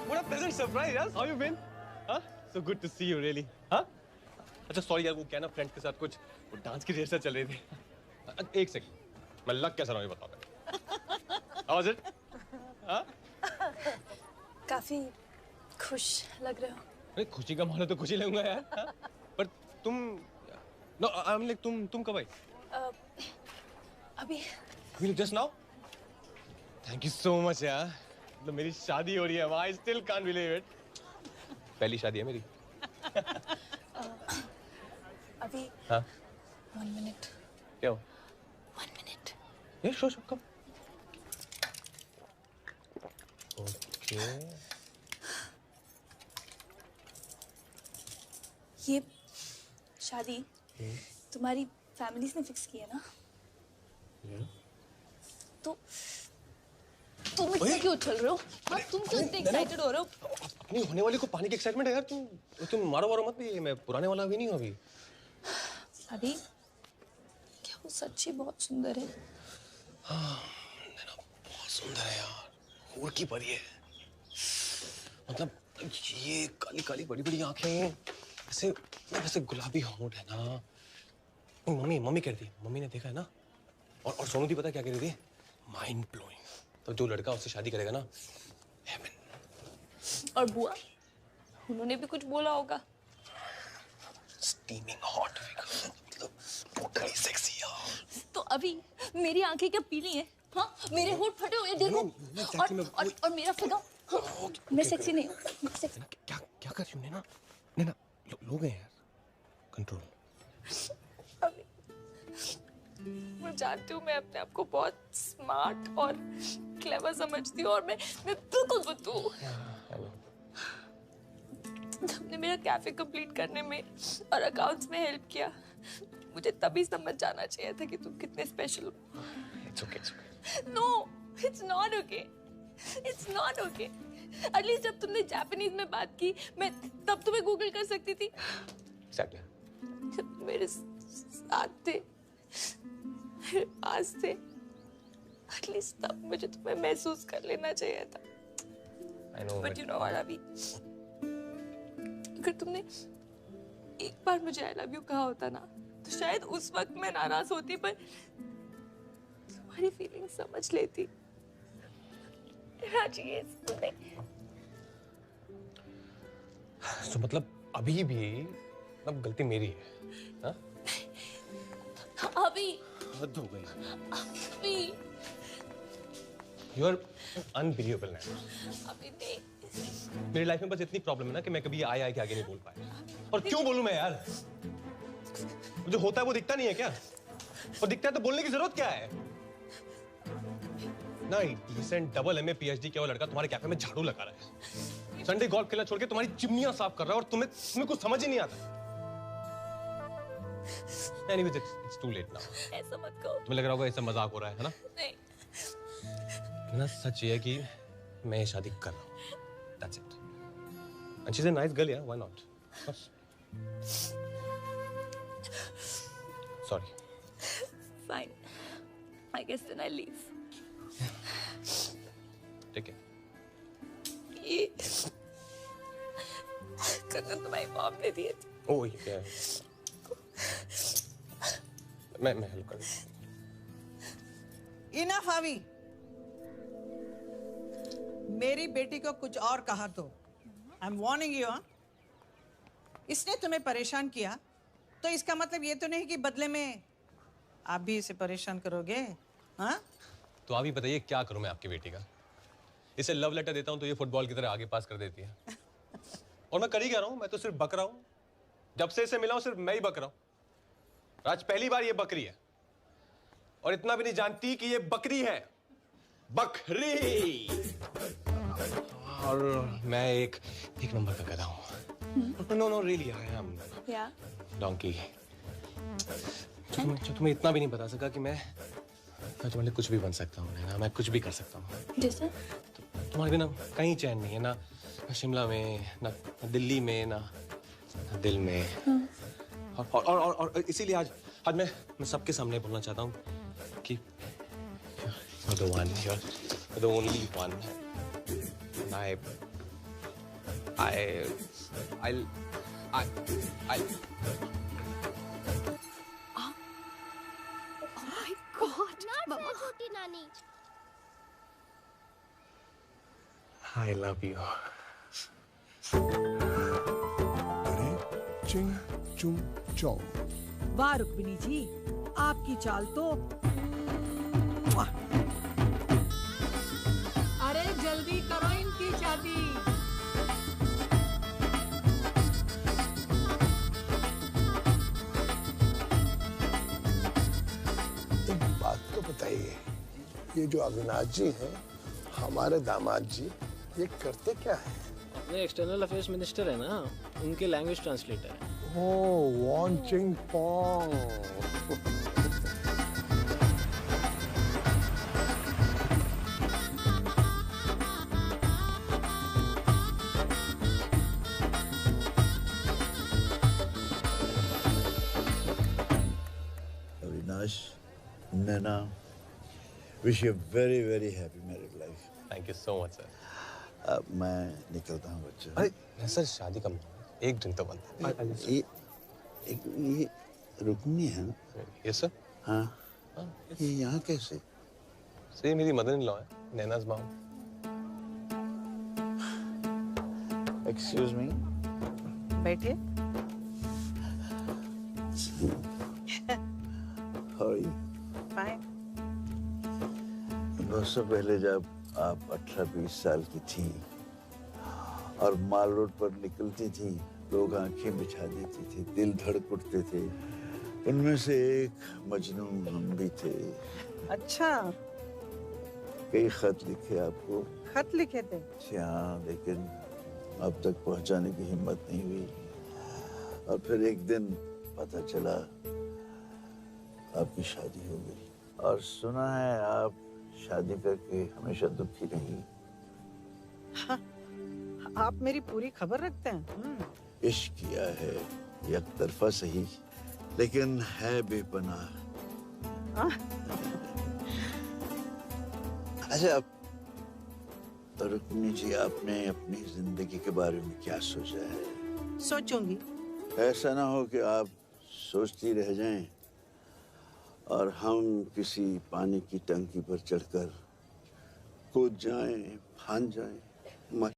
What a pleasant surprise, yaar. How you been? Huh? So good to see you, really. Huh? अच्छा सॉरी यार, वो क्या ना फ्रेंड के साथ कुछ वो डांस की रिहर्सल चल रही थी। एक सेकंड, मैं लग कैसा रहा हूँ ये बताओ पहले। How was it? हाँ? काफी खुश लग रहे हो। अरे खुशी का माहौल है तो खुशी लगूंगा यार। हाँ? पर तुम नो आई एम लाइक तुम कब आई? अभी just now? Thank you so much यार। मतलब मेरी शादी हो रही है, I still can't believe it. पहली शादी है मेरी। अभी हाँ? 1 मिनट। क्या हो? 1 मिनट। ये शो कब? ओके। ये शादी तुम्हारी फैमिली ने फिक्स की है ना? तो तुम इतना क्यों उछल रहे हो? हाँ, तुम क्यों इतने एक्साइटेड हो रहे हो? अपनी होने वाली को पाने की एक्साइटमेंट है यार। तुम मारो वारो मत भी, मैं पुराने वाला अभी नहीं हूँ अभी। अभी क्या वो सच्ची बहुत सुंदर है? हाँ, नैना बहुत सुंदर है यार, हूर की परी है। मतलब ये काली काली बड़ी बड़ी आंखें, वैसे वैसे गुलाबी होंठ है ना। मम्मी कह रही थी, मम्मी ने देखा है ना। और सोनू दी पता क्या कह रही थी? Mind blowing. तो जो लड़का उससे शादी करेगा ना, हेवन। और बुआ, उन्होंने भी कुछ बोला होगा। स्टीमिंग हॉट, मतलब टोटली सेक्सी यार। तो अभी मेरी आंखें क्या पीली हैं? हाँ, मेरे होंठ फटे हुए देखो। और मेरा फिगर, हाँ, मैं सेक्सी नहीं हूँ। क्या कर रही हूँ नैना? लोग हैं यार, कंट्रोल। मैं जानती हूँ मैं अपने आप को बहुत स्मार्ट और क्लेवर समझती हूँ, और मैं बिल्कुल बुद्धू हूँ। तुमने मेरा कैफे कंप्लीट करने में और अकाउंट्स में हेल्प किया, मुझे तभी समझ जाना चाहिए था कि तुम कितने स्पेशल हो। It's okay. No, it's not okay. It's not okay. At least जब तुमने जापानीज में बात की, मैं तब तुम्हें गूगल कर सकती थी। Exactly. जब तुम मेरे साथ थे, मेरे पास थे, एटलीस्ट तब मुझे तुम्हें महसूस कर लेना चाहिए था। I know, but you know what अभी, अगर तुमने एक बार मुझे आई लव यू कहा होता ना तो शायद उस वक्त मैं नाराज होती, पर तुम्हारी फीलिंग समझ लेती। चाहिए तुमने। तो मतलब अभी भी अब गलती मेरी है, हाँ? अभी हद हो गई। अभी You are unbelievable now. अभी नहीं। मेरी लाइफ में बस इतनी प्रॉब्लम है ना कि मैं कभी आए के आगे नहीं बोल पाया। और क्यों बोलूं मैं यार? जो होता है वो दिखता नहीं है क्या? और दिखता है तो बोलने की जरूरत क्या है? ना डिसेंट डबल MA PhD किया हुआ लड़का तुम्हारे कैफे में झाड़ू लगा रहा है, संडे गोल्फ खेलना छोड़ के तुम्हारी चिमनियां साफ कर रहा है, और तुम्हें कुछ समझ ही नहीं आता। Anyways, it's too late now. ऐसा मत कहो। तुम्हें लग रहा होगा ऐसा मजाक हो रहा है ना? नहीं। ना सच ये है कि मैं ये शादी कर रहा हूँ। That's it. And she's a nice girl, yeah. Why not? Sorry. Fine. I guess then I leave. Take care. ये कंगन तुम्हारी मॉम ने दिए थे। Oh yeah. मैं हेल्प कर दूँ। इनफ अभी। मेरी बेटी को कुछ और कहा तो आई एम वार्निंग यू। इसने तुम्हें परेशान किया तो इसका मतलब ये तो नहीं कि बदले में आप भी इसे परेशान करोगे। हाँ? तो आप ही बताइए क्या करूं मैं आपकी बेटी का? इसे लव लेटर देता हूं तो ये फुटबॉल की तरह आगे पास कर देती है। और मैं कर ही क्या रहा हूं? मैं तो सिर्फ बक रहा हूं। जब से इसे मिला हूं सिर्फ मैं ही बक रहा हूं। आज पहली बार ये बकरी है और इतना भी नहीं जानती कि ये बकरी है। बकरी। और मैं एक नंबर का गधा हूं। No really I am donkey. जो तुम्हें इतना भी नहीं बता सका कि मैं तुम्हारे लिए कुछ भी बन सकता हूँ ना, मैं कुछ भी कर सकता हूँ। जैसे? तुम्हारे बिना कहीं चैन नहीं है ना शिमला में, ना दिल्ली में, ना दिल में। और इसीलिए आज मैं सबके सामने बोलना चाहता हूँ कि you're the one, you're the only one. छोटी नानी, I love you. अरे चिंग चुम चौ। वाह रुक्मिणी जी, आपकी चाल तो। अरे जल्दी करो इनकी शादी। एक बात तो बताइए, ये जो अविनाश जी हैं, हमारे दामाद जी, ये करते क्या है? अपने एक्सटर्नल अफेयर्स मिनिस्टर है ना, उनके लैंग्वेज ट्रांसलेटर है। Oh, Won Ching Pong. Avinash, Naina, wish you a very, very happy married life. Thank you so much, sir. अब मैं निकलता हूँ बच्चा। अरे सर, शादी का एक दिन तो बनता है। ये रुक्मिणी है ना? Yes sir. हाँ। ये यहाँ कैसे? सर ये मेरी मदर इन लॉ है, नैना's mom। Excuse me. बैठिए। How are you? Fine. वर्षों पहले जब आप 18-20 साल की थी और माल रोड पर निकलती थी, लोग आंखें बिछा देते थे, दिल धड़क उठते थे। उनमें से एक मजनू हम भी थे। अच्छा। कई खत लिखे आपको। खत लिखे थे? हाँ, लेकिन अब तक पहुंचाने की हिम्मत नहीं हुई। और फिर एक दिन पता चला आपकी शादी हो गई। और सुना है आप शादी करके हमेशा दुखी रही। हाँ, आप मेरी पूरी खबर रखते हैं। इश्क किया है, एक तरफा सही, लेकिन है बेपनाह। अच्छा, रुक्मिणी जी, आपने अपनी जिंदगी के बारे में क्या सोचा है? सोचूंगी। ऐसा ना हो कि आप सोचती रह जाएं और हम किसी पानी की टंकी पर चढ़कर कूद जाएं, फांद जाएं।